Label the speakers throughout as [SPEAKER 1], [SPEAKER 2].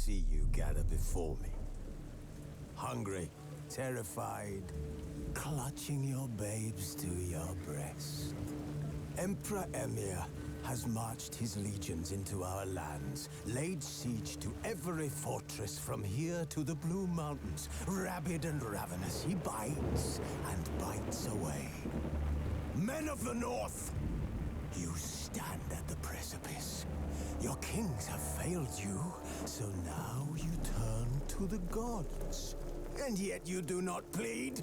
[SPEAKER 1] see you gather before me. Hungry, terrified, clutching your babes to your breast. Emperor Emir has marched his legions into our lands, laid siege to every fortress from here to the Blue Mountains. Rabid and ravenous, he bites and bites away. Men of the North, you stand at the precipice. Your kings have failed you, so now you turn to the gods. And yet you do not plead.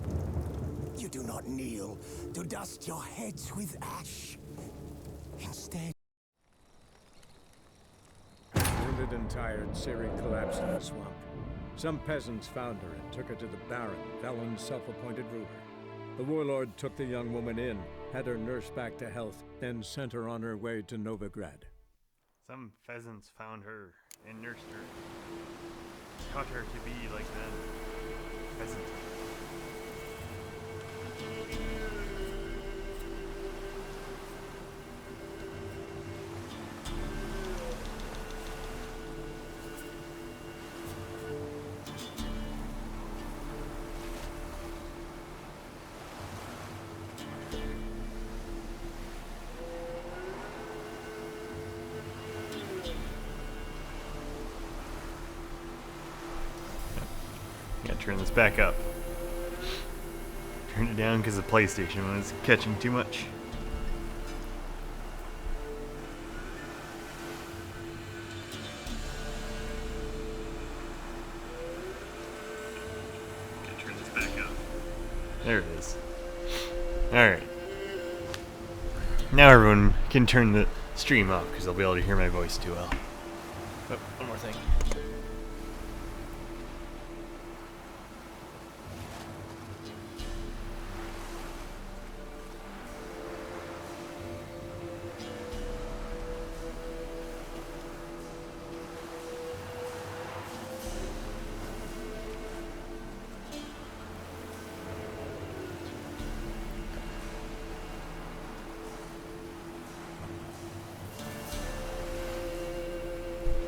[SPEAKER 1] You do not kneel to dust your heads with ash. Instead...
[SPEAKER 2] Wounded and tired, Ciri collapsed in the swamp. Some peasants found her and took her to the Baron, Valen's self-appointed ruler. The warlord took the young woman in, had her nursed back to health, then sent her on her way to Novigrad.
[SPEAKER 3] Some pheasants found her and nursed her. Taught her to be like the pheasant. Gotta turn this back up. Turn it down because the PlayStation was catching too much. Gotta turn this back up. There it is. Alright. Now everyone can turn the stream off because they'll be able to hear my voice too well. Oh, one more thing.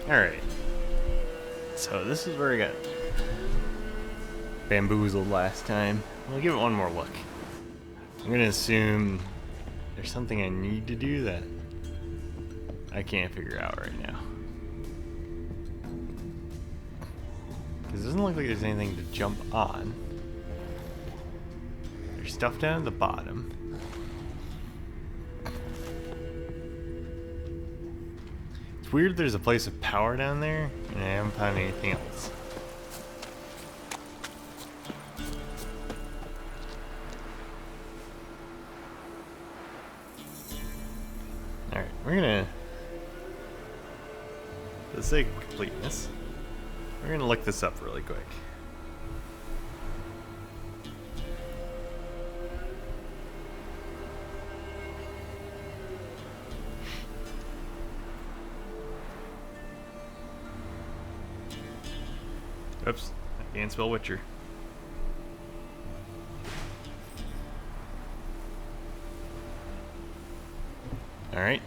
[SPEAKER 3] Alright, so this is where I got bamboozled last time. I'll give it one more look. I'm gonna assume there's something I need to do that I can't figure out right now. Because it doesn't look like there's anything to jump on. There's stuff down at the bottom. It's weird there's a place of power down there, and I haven't found anything else. Alright, we're gonna, for the sake of completeness, we're gonna look this up really quick. Oops, I can't spell Witcher. Alright.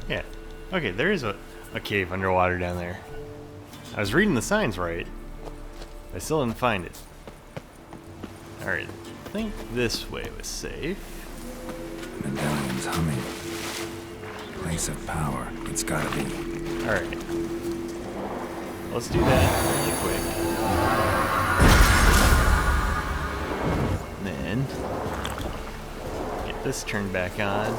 [SPEAKER 3] Yeah. Okay, there is a cave underwater down there. I was reading the signs right. I still didn't find it. Alright, I think this way was safe.
[SPEAKER 4] Dandelions humming. Place of power. It's gotta be.
[SPEAKER 3] Alright. Let's do that really quick. And then get this turned back on.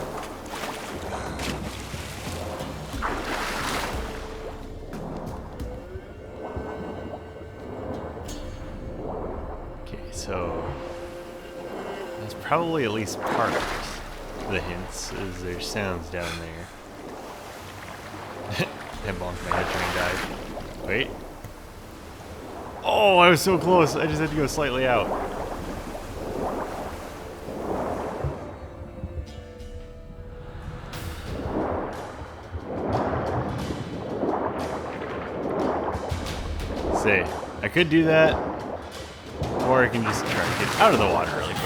[SPEAKER 3] So that's probably at least part of the hints, is there's sounds down there. That bonked my head trying to dive. Wait. Oh, I was so close. I just had to go slightly out. say, I could do that, or I can just try to get out of the water really quick.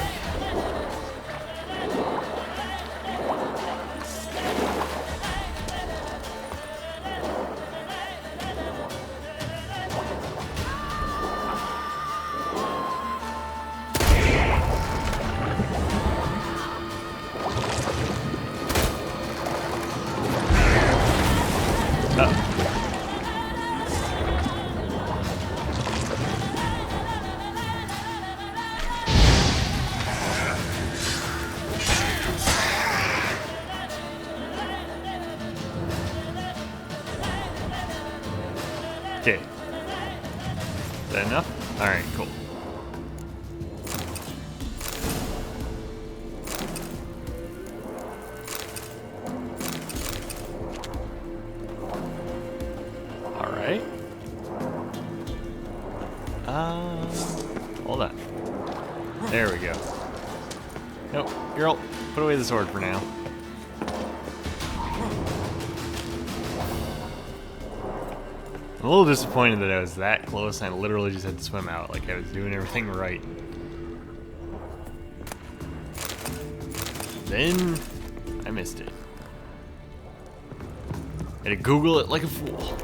[SPEAKER 3] Okay. Is that enough? Alright, cool. Alright. Hold on. There we go. Nope, girl, put away the sword for now. I'm a little disappointed that I was that close and I literally just had to swim out like I was doing everything right. Then I missed it. Had to Google it like a fool.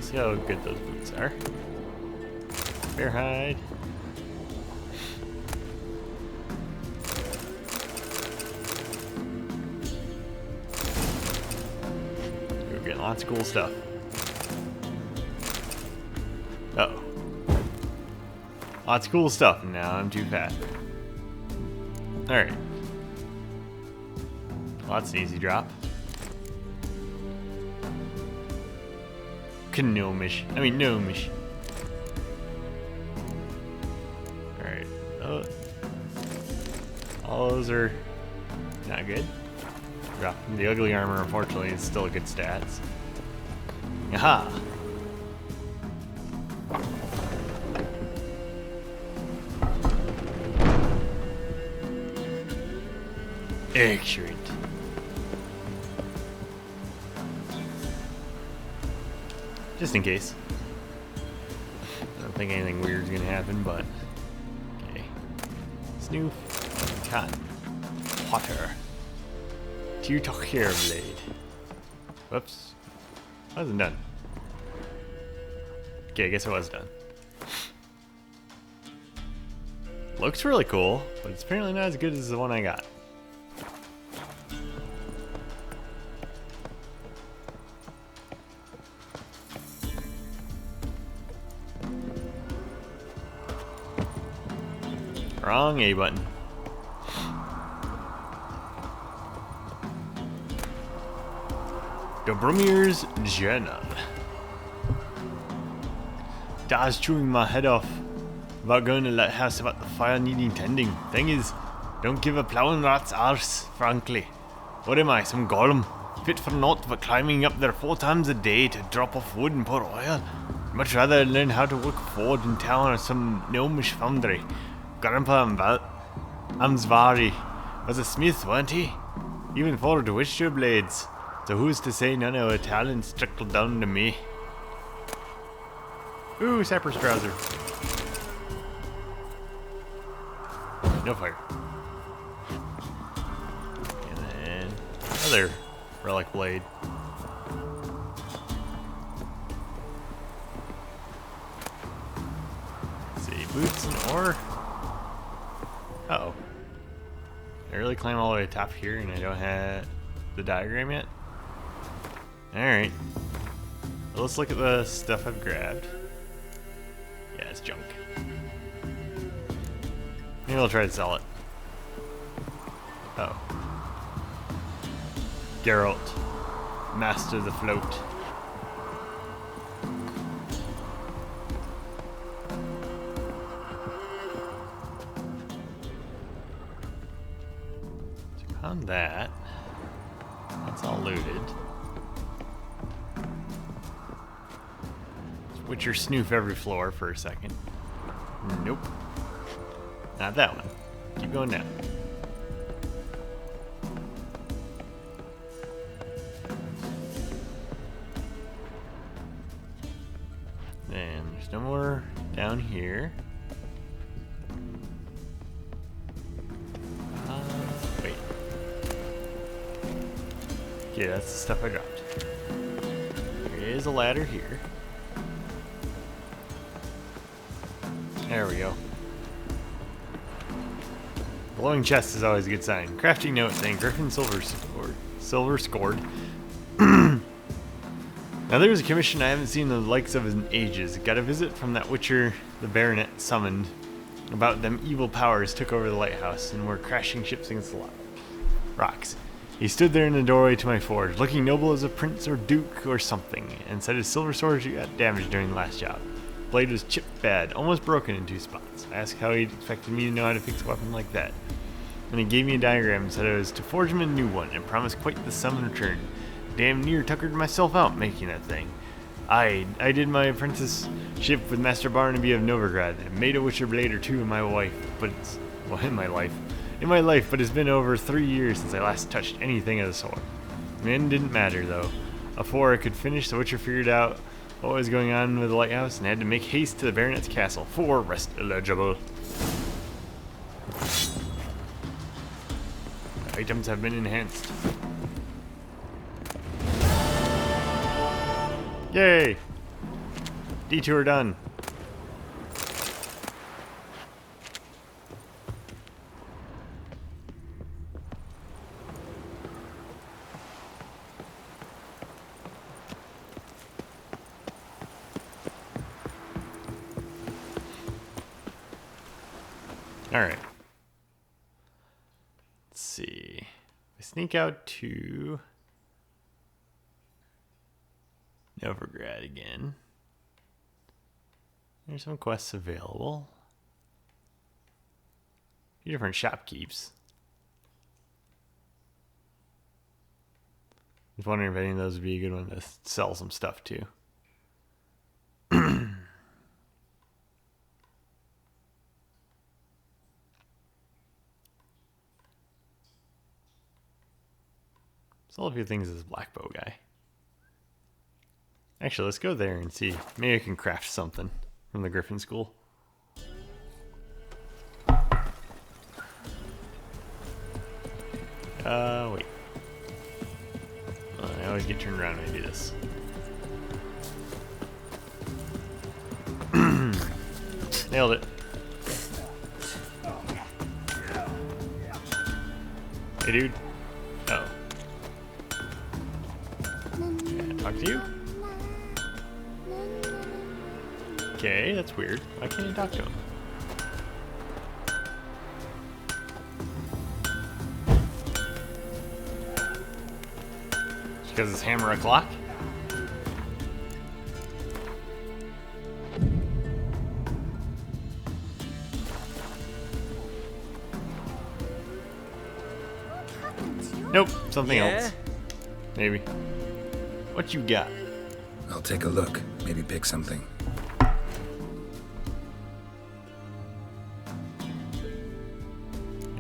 [SPEAKER 3] See how good those boots are. Bear hide. We're getting lots of cool stuff. Uh-oh. Lots of cool stuff, and now I'm too fat. Alright. Well, that's an easy drop. Gnomish. I mean, gnomish. Alright. Oh. All those are not good. Dropping the ugly armor, unfortunately, is still a good stats. Aha! Excellent. Just in case. I don't think anything weird's gonna happen, but okay. Snoof, cotton, water, Tutor hair blade. Whoops, wasn't done. Okay, I guess it was done. Looks really cool, but it's apparently not as good as the one I got. Wrong A button. Dobromir's Journal. Dad's chewing my head off about going to that house about the fire needing tending. Thing is, don't give a plowing rat's arse, frankly. What am I, some golem? Fit for naught but climbing up there 4 times a day to drop off wood and pour oil? Much rather learn how to work forward in town or some gnomish foundry. Grandpa Amsvari was a smith, weren't he? Even forged witcher blades. So who's to say none of our talents trickled down to me? Ooh, Cypress trouser. No fire. And then another relic blade. Let's see, boots and ore. Uh-oh. I really climb all the way to the top here and I don't have the diagram yet? Alright. Well, let's look at the stuff I've grabbed. Yeah, it's junk. Maybe I'll try to sell it. Oh. Geralt. Master of the float. On that, that's all looted. Let's Witcher snoof every floor for a second. Nope. Not that one. Keep going down. And there's no more down here. Wait. Okay, that's the stuff I dropped. There is a ladder here. There we go. Glowing chest is always a good sign. Crafting note saying Griffin silver scored. Now there's a commission I haven't seen the likes of in ages. Got a visit from that Witcher the Baronet summoned about them evil powers took over the lighthouse and were crashing ships against the rocks. He stood there in the doorway to my forge, looking noble as a prince or duke or something, and said his silver sword got damaged during the last job. Blade was chipped bad, almost broken in 2 spots. I asked how he expected me to know how to fix a weapon like that. And he gave me a diagram and said I was to forge him a new one and promised quite the sum in return. Damn near tuckered myself out making that thing. I did my apprenticeship with Master Barnaby of Novigrad and made a Witcher blade or 2 in my life, but it's been over 3 years since I last touched anything of the sort. The end didn't matter though. Before I could finish, the Witcher figured out what was going on with the lighthouse and had to make haste to the Baronet's castle for rest illegible. Items have been enhanced. Yay! Detour done. Alright. Let's see. I sneak out to Novigrad again. There's some quests available. A few different shopkeeps. I was wondering if any of those would be a good one to sell some stuff to. Sell a few things as Blackbow guy. Actually, let's go there and see. Maybe I can craft something from the Griffin School. Wait. I always get turned around when I do this. Nailed it. Hey, dude. Oh. Yeah, talk to you? Okay, that's weird. Why can't you talk to him? Because it's hammer o'clock? Nope, something else. Maybe. What you got?
[SPEAKER 4] I'll take a look. Maybe pick something.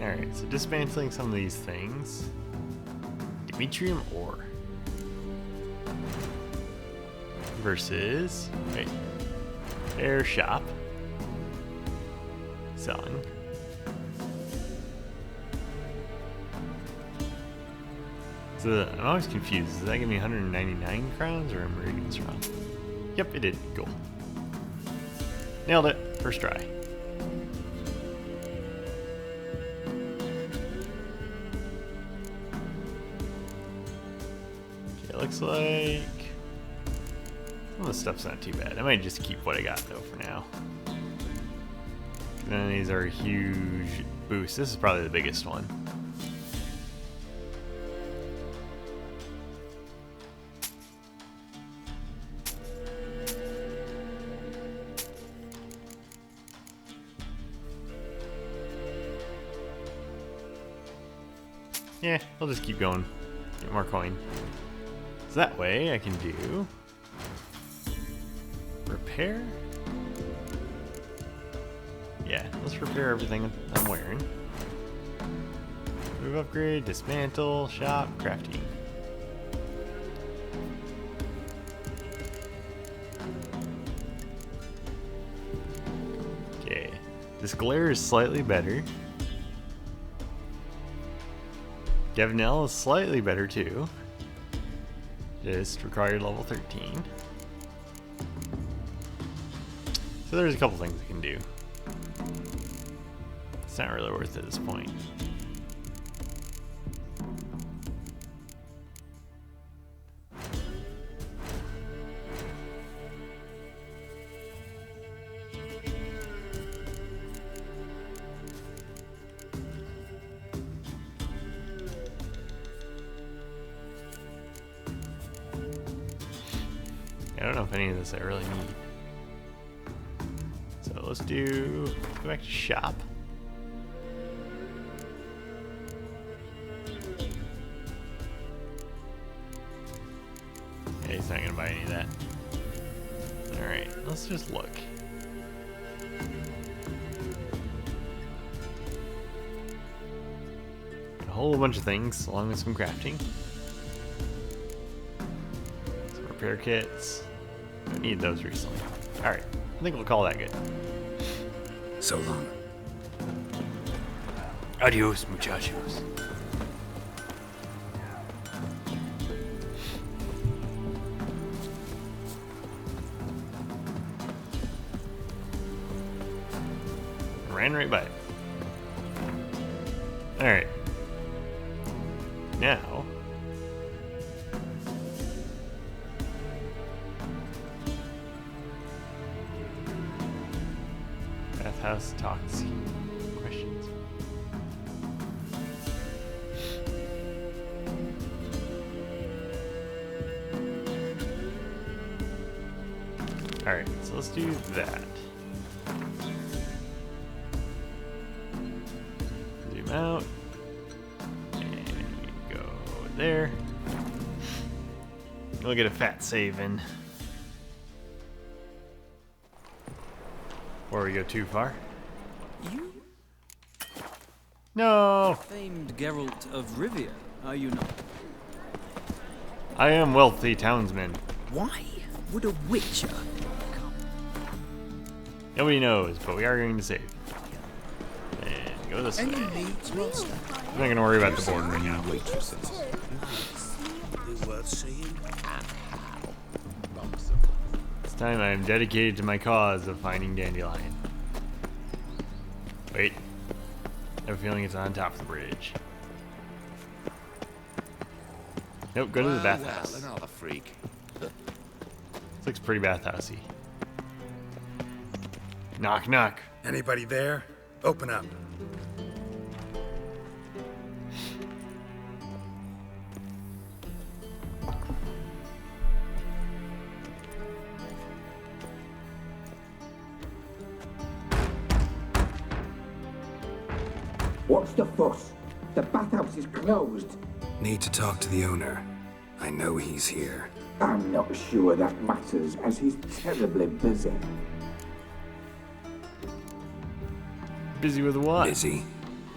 [SPEAKER 3] Alright, so dismantling some of these things. Demetrium ore. Versus, wait, air shop. Selling. So I'm always confused. Does that give me 199 crowns or am I reading this wrong? Yep, it did. Cool. Nailed it. First try. Okay, it looks like some of the stuff's not too bad. I might just keep what I got though for now. Then these are a huge boost. This is probably the biggest one. Yeah, I'll just keep going. Get more coin. So that way I can do Repair? Yeah, let's repair everything I'm wearing. Move, upgrade, dismantle, shop, crafting. Okay, this glare is slightly better. Gavinel is slightly better too. Just required level 13. So there's a couple things we can do. It's not really worth it at this point. I don't know if any of this I really need. So let's go back to shop. Yeah, he's not gonna buy any of that. Alright, let's just look. Got a whole bunch of things along with some crafting. Some repair kits. Don't need those recently. Alright, I think we'll call that good.
[SPEAKER 4] So long.
[SPEAKER 3] Adios, muchachos. Ran right by it. Alright. Now. Bathhouse talks. Questions. Alright, so let's do that. Zoom out. And go there. We'll get a fat save in. Before we go too far.
[SPEAKER 5] You
[SPEAKER 3] No!
[SPEAKER 5] famed Geralt of Rivia, are you not?
[SPEAKER 3] I am wealthy townsman.
[SPEAKER 5] Why would a witcher come?
[SPEAKER 3] Nobody knows, but we are going to save. And go this way.
[SPEAKER 5] Any needs, Roster?
[SPEAKER 3] I'm not going to worry about the board right now. This time I am dedicated to my cause of finding Dandelion. Wait. I have a feeling it's on top of the bridge. Nope, go to the bathhouse.
[SPEAKER 6] Another freak.
[SPEAKER 3] This looks pretty bathhousey. Knock, knock.
[SPEAKER 7] Anybody there? Open up.
[SPEAKER 8] What's the fuss? The bathhouse is closed.
[SPEAKER 4] Need to talk to the owner. I know he's here.
[SPEAKER 8] I'm not sure that matters, as he's terribly busy.
[SPEAKER 3] Busy with what?
[SPEAKER 4] Busy?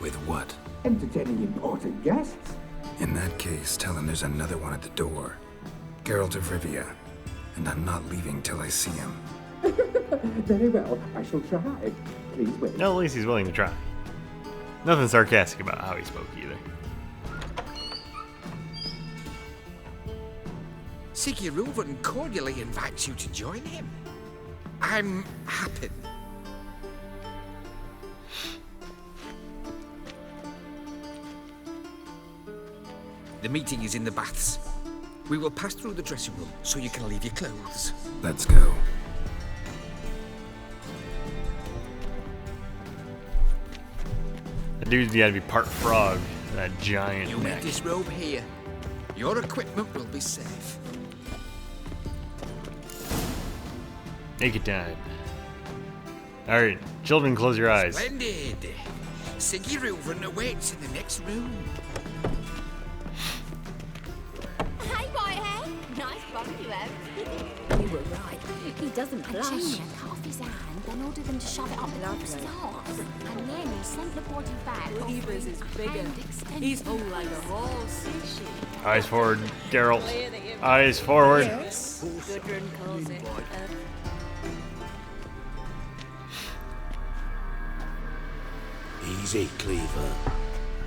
[SPEAKER 4] With what?
[SPEAKER 8] Entertaining important guests.
[SPEAKER 4] In that case, tell him there's another one at the door. Geralt of Rivia. And I'm not leaving till I see him.
[SPEAKER 8] Very well, I shall try. Please wait.
[SPEAKER 3] No, at least he's willing to try. Nothing sarcastic about how he spoke either.
[SPEAKER 6] Sigurd cordially invites you to join him. I'm happy. The meeting is in the baths. We will pass through the dressing room so you can leave your clothes.
[SPEAKER 4] Let's go.
[SPEAKER 3] That dude's gotta be part frog. That giant
[SPEAKER 6] You
[SPEAKER 3] neck.
[SPEAKER 6] need this robe here. Your equipment will be safe.
[SPEAKER 3] Make it time. Alright, children, close your eyes.
[SPEAKER 6] Splendid. Sigurd awaits in the next room.
[SPEAKER 9] Hey, Whitehead. Nice bum you have. were right. He doesn't blush. Junior cut off his hand, then ordered them to shove it up the horse's arse. And then he sent the body back.
[SPEAKER 10] Cleaver's is bigger. He's whole like a horse.
[SPEAKER 3] Eyes forward, Geralt. Eyes forward.
[SPEAKER 10] Gudrun calls it.
[SPEAKER 11] Easy, Cleaver.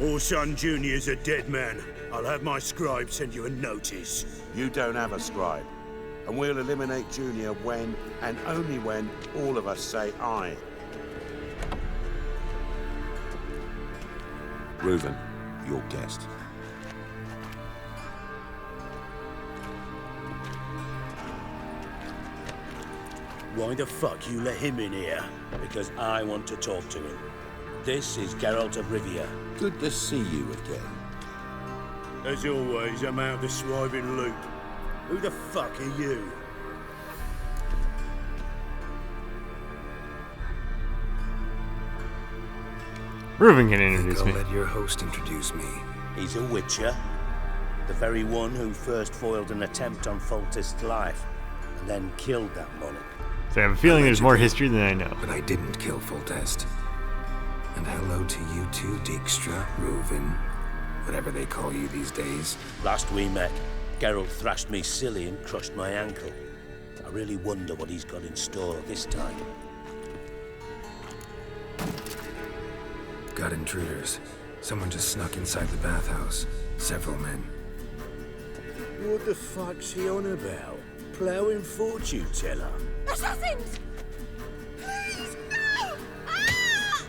[SPEAKER 11] Orson Jr.'s a dead man. I'll have my scribe send you a notice.
[SPEAKER 12] You don't have a scribe. And we'll eliminate Junior when, and only when, all of us say aye. Reuven, your guest.
[SPEAKER 11] Why the fuck you let him in here? Because I want to talk to him. This is Geralt of Rivia.
[SPEAKER 12] Good to see you again.
[SPEAKER 11] As always, I'm out the swiving loop. Who the fuck are you?
[SPEAKER 3] Reuven can introduce me.
[SPEAKER 4] I'll let your host introduce me.
[SPEAKER 11] He's a witcher. The very one who first foiled an attempt on Foltest's life, and then killed that monarch.
[SPEAKER 3] So I have a feeling there's more history than I know.
[SPEAKER 4] But I didn't kill Foltest. And hello to you too, Dijkstra, Reuven, whatever they call you these days.
[SPEAKER 11] Last we met, Geralt thrashed me silly and crushed my ankle. I really wonder what he's got in store this time.
[SPEAKER 4] Got intruders. Someone just snuck inside the bathhouse. Several men.
[SPEAKER 11] What the fuck's he on about? Ploughing fortune teller?
[SPEAKER 9] Assassins! Please, no! Ah!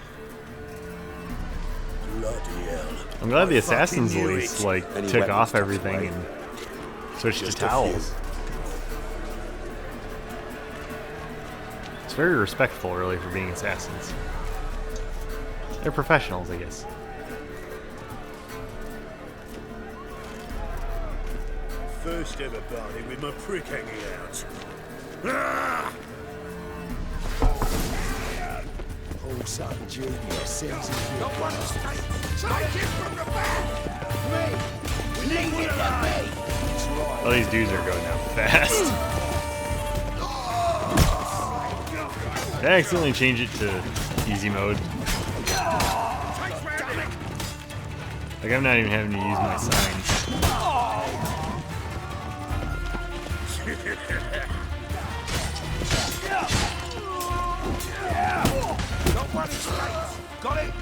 [SPEAKER 11] Bloody hell.
[SPEAKER 3] I'm glad the
[SPEAKER 11] I
[SPEAKER 3] assassins
[SPEAKER 11] fucking
[SPEAKER 3] at
[SPEAKER 11] knew
[SPEAKER 3] least,
[SPEAKER 11] it.
[SPEAKER 3] like,
[SPEAKER 12] Any
[SPEAKER 3] took
[SPEAKER 12] weapons
[SPEAKER 3] off
[SPEAKER 12] tucked
[SPEAKER 3] everything
[SPEAKER 12] away?
[SPEAKER 3] and switched to
[SPEAKER 11] Just a
[SPEAKER 3] towels.
[SPEAKER 11] few.
[SPEAKER 3] It's very respectful, really, for being assassins. They're professionals, I guess.
[SPEAKER 11] First ever party with my prick hanging out. Ah!
[SPEAKER 1] Orson Jr. sends his
[SPEAKER 11] Not one mistake. Take him from the back! Me! We need it at me!
[SPEAKER 3] All these dudes are going down fast. Did I accidentally change it to easy mode? Like, I'm not even having to use my signs.
[SPEAKER 11] Not one mistake. Got it?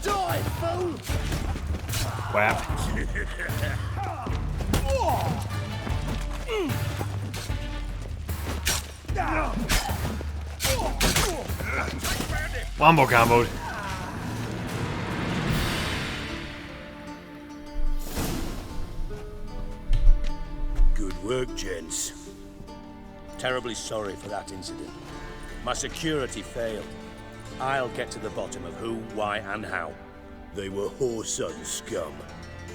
[SPEAKER 11] Die, fool!
[SPEAKER 3] Whap. Wombo comboed.
[SPEAKER 11] Good work, gents. Terribly sorry for that incident. My security failed. I'll get to the bottom of who, why, and how. They were whoreson scum.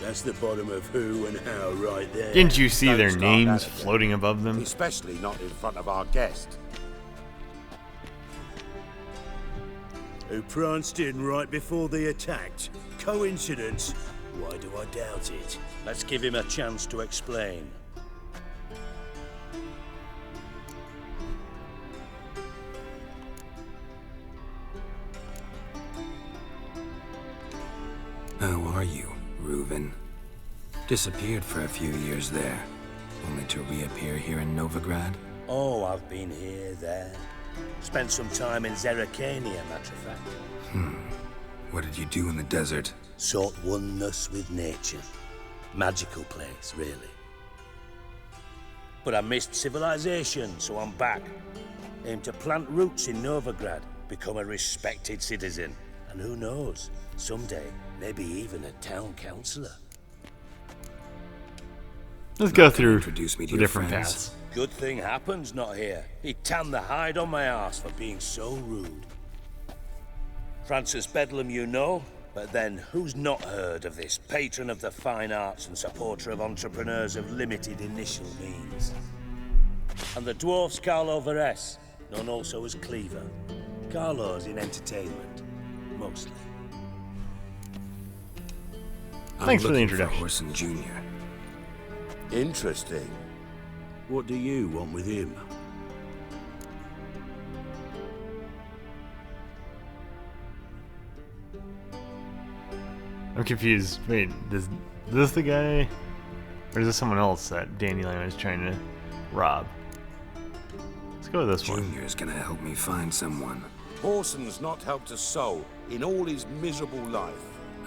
[SPEAKER 11] That's the bottom of who and how right there.
[SPEAKER 3] Didn't you see
[SPEAKER 12] Don't
[SPEAKER 3] their
[SPEAKER 12] start
[SPEAKER 3] names
[SPEAKER 12] that again.
[SPEAKER 3] floating above them?
[SPEAKER 12] Especially not in front of our guest.
[SPEAKER 11] Who pranced in right before they attacked. Coincidence? Why do I doubt it? Let's give him a chance to explain.
[SPEAKER 4] How are you, Reuven? Disappeared for a few years there, only to reappear here in Novigrad?
[SPEAKER 11] Oh, I've been here, there. Spent some time in Zerrikania, matter of fact.
[SPEAKER 4] What did you do in the desert?
[SPEAKER 11] Sought oneness with nature. Magical place, really. But I missed civilization, so I'm back. Aim to plant roots in Novigrad, become a respected citizen. And who knows, someday, maybe even a town councillor.
[SPEAKER 3] Let's go through
[SPEAKER 4] Introduce me to
[SPEAKER 3] the
[SPEAKER 4] your
[SPEAKER 3] different
[SPEAKER 4] friends.
[SPEAKER 3] paths.
[SPEAKER 11] Good thing Happen's not here. He tanned the hide on my ass for being so rude. Francis Bedlam you know, but then who's not heard of this patron of the fine arts and supporter of entrepreneurs of limited initial means? And the dwarf's Carlo Veres, known also as Cleaver. Carlo's in entertainment, mostly.
[SPEAKER 3] Thanks for the
[SPEAKER 4] looking
[SPEAKER 3] introduction.
[SPEAKER 4] Orson Jr.
[SPEAKER 12] Interesting. What do you want with him?
[SPEAKER 3] I'm confused. Wait, is this the guy? Or is this someone else that Dandelion is trying to rob? Let's go with this one.
[SPEAKER 4] Junior's gonna help me find someone.
[SPEAKER 12] Orson's not helped a soul in all his miserable life.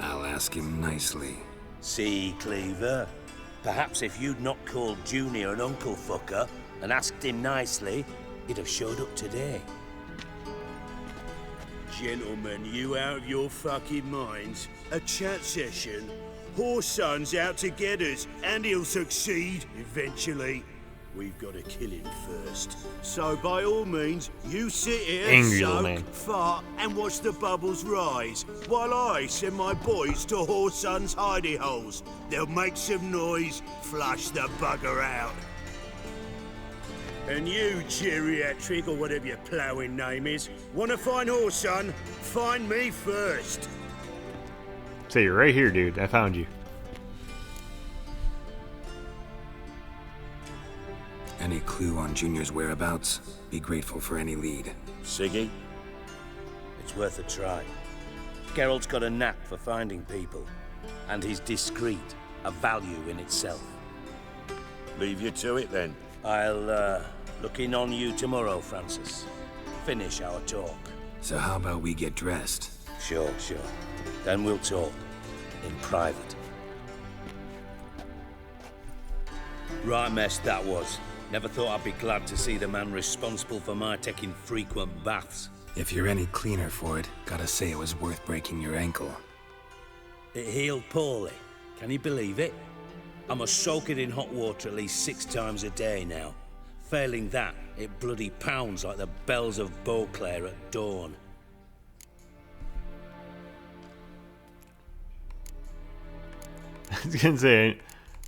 [SPEAKER 4] I'll ask him nicely.
[SPEAKER 11] See, Cleaver? Perhaps if you'd not called Junior an uncle fucker and asked him nicely, he'd have showed up today.
[SPEAKER 13] Gentlemen, you out of your fucking minds? A chat session? Whoreson's out to get us, and he'll succeed eventually. We've got to kill him first. So by all means, you sit here,
[SPEAKER 3] Angry little
[SPEAKER 13] soak,
[SPEAKER 3] man.
[SPEAKER 13] fart, and watch the bubbles rise, while I send my boys to Whoreson's hidey holes. They'll make some noise, flush the bugger out. And you, geriatric, or whatever your ploughing name is, want to find Whoreson? Find me first.
[SPEAKER 3] So you're right here, dude. I found you.
[SPEAKER 4] Any clue on Junior's whereabouts? Be grateful for any lead.
[SPEAKER 12] Siggy?
[SPEAKER 11] It's worth a try. Geralt's got a knack for finding people, and he's discreet, a value in itself.
[SPEAKER 12] Leave you to it then.
[SPEAKER 11] I'll look in on you tomorrow, Francis. Finish our talk.
[SPEAKER 4] So how about we get dressed?
[SPEAKER 11] Sure. Then we'll talk. In private. Right mess that was. Never thought I'd be glad to see the man responsible for my taking frequent baths.
[SPEAKER 4] If you're any cleaner for it, gotta say it was worth breaking your ankle.
[SPEAKER 11] It healed poorly. Can you believe it? I must soak it in hot water at least 6 times a day now. Failing that, it bloody pounds like the bells of Beauclair at dawn.
[SPEAKER 3] I was gonna say,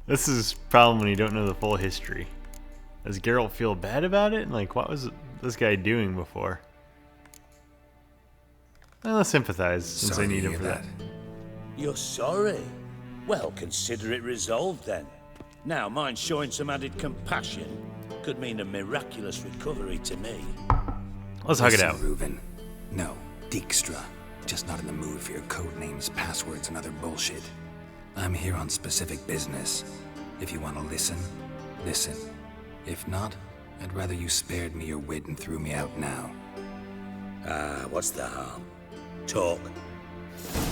[SPEAKER 3] this is a problem when you don't know the full history. Does Geralt feel bad about it? Like, what was this guy doing before? Well, let's sympathize, since I need him for that.
[SPEAKER 11] You're sorry? Well, consider it resolved then. Now, mind showing some added compassion could mean a miraculous recovery to me.
[SPEAKER 3] Let's hug it out.
[SPEAKER 4] Reuven. No, Dijkstra. Just not in the mood for your code names, passwords, and other bullshit. I'm here on specific business. If you want to listen, listen. If not, I'd rather you spared me your wit and threw me out now.
[SPEAKER 11] What's the harm? Talk.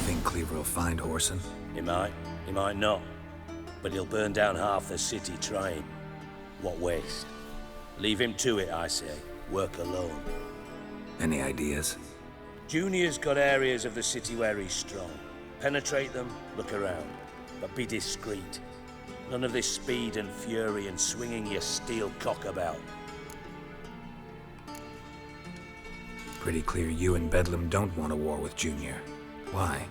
[SPEAKER 4] Think Cleaver will find Whoreson?
[SPEAKER 11] He might not. But he'll burn down half the city trying. What waste? Leave him to it, I say. Work alone.
[SPEAKER 4] Any ideas?
[SPEAKER 11] Junior's got areas of the city where he's strong. Penetrate them, look around. But be discreet. None of this speed and fury and swinging your steel cock about.
[SPEAKER 4] Pretty clear you and Bedlam don't want a war with Junior. Why?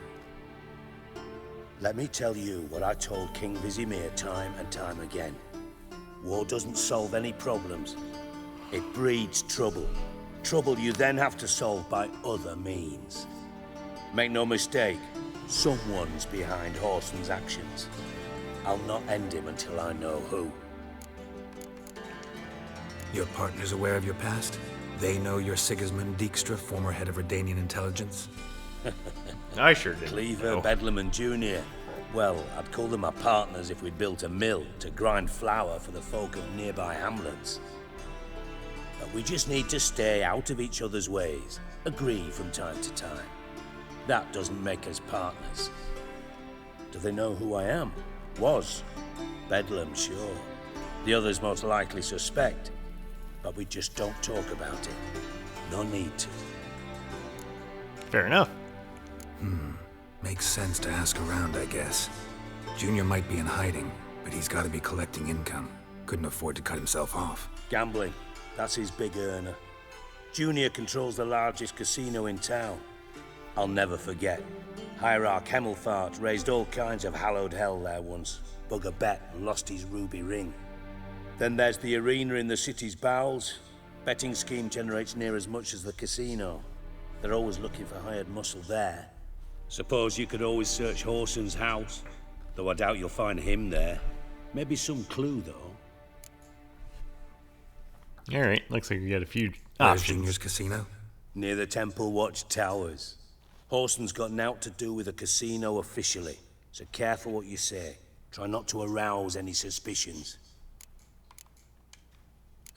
[SPEAKER 11] Let me tell you what I told King Vizimir time and time again. War doesn't solve any problems. It breeds trouble. Trouble you then have to solve by other means. Make no mistake, someone's behind Whoreson's actions. I'll not end him until I know who.
[SPEAKER 4] Your partner's aware of your past? They know you're Sigismund Dijkstra, former head of Redanian intelligence?
[SPEAKER 3] I sure did.
[SPEAKER 11] Cleaver, Bedlam, and Junior. Well, I'd call them my partners if we'd built a mill to grind flour for the folk of nearby hamlets. But we just need to stay out of each other's ways, agree from time to time. That doesn't make us partners. Do they know who I am? Was. Bedlam, sure. The others most likely suspect. But we just don't talk about it. No need to.
[SPEAKER 3] Fair enough.
[SPEAKER 4] Makes sense to ask around, I guess. Junior might be in hiding, but he's got to be collecting income. Couldn't afford to cut himself off.
[SPEAKER 11] Gambling. That's his big earner. Junior controls the largest casino in town. I'll never forget. Hierarch Hemmelfart raised all kinds of hallowed hell there once. Bugger bet and lost his ruby ring. Then there's the arena in the city's bowels. Betting scheme generates near as much as the casino. They're always looking for hired muscle there. Suppose you could always search Whoreson's house, though I doubt you'll find him there. Maybe some clue, though.
[SPEAKER 3] Alright, looks like we got a few
[SPEAKER 4] Where's
[SPEAKER 3] options.
[SPEAKER 4] Junior's casino?
[SPEAKER 11] Near the Temple Watch Towers. Horson's got naught to do with a casino officially, so careful what you say. Try not to arouse any suspicions.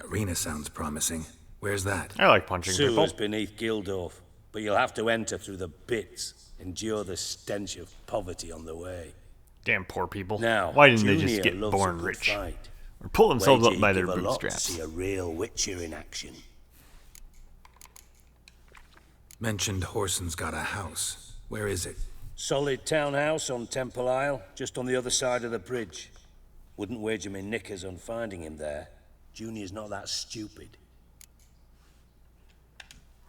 [SPEAKER 4] Arena sounds promising. Where's that?
[SPEAKER 3] I like punching people.
[SPEAKER 11] Sewers beneath Gildorf, but you'll have to enter through the bits, endure the stench of poverty on the way.
[SPEAKER 3] Damn poor people.
[SPEAKER 11] Now,
[SPEAKER 3] why didn't they
[SPEAKER 11] Junior
[SPEAKER 3] just get
[SPEAKER 11] loves a
[SPEAKER 3] born
[SPEAKER 11] good
[SPEAKER 3] rich?
[SPEAKER 11] fight.
[SPEAKER 3] Or pull themselves
[SPEAKER 11] Wager
[SPEAKER 3] up by
[SPEAKER 11] he'd
[SPEAKER 3] their
[SPEAKER 11] give a lot to
[SPEAKER 3] bootstraps?
[SPEAKER 11] see a real Witcher in action.
[SPEAKER 4] Mentioned Horson's got a house. Where is it?
[SPEAKER 11] Solid townhouse on Temple Isle, just on the other side of the bridge. Wouldn't wager me knickers on finding him there. Junior's not that stupid.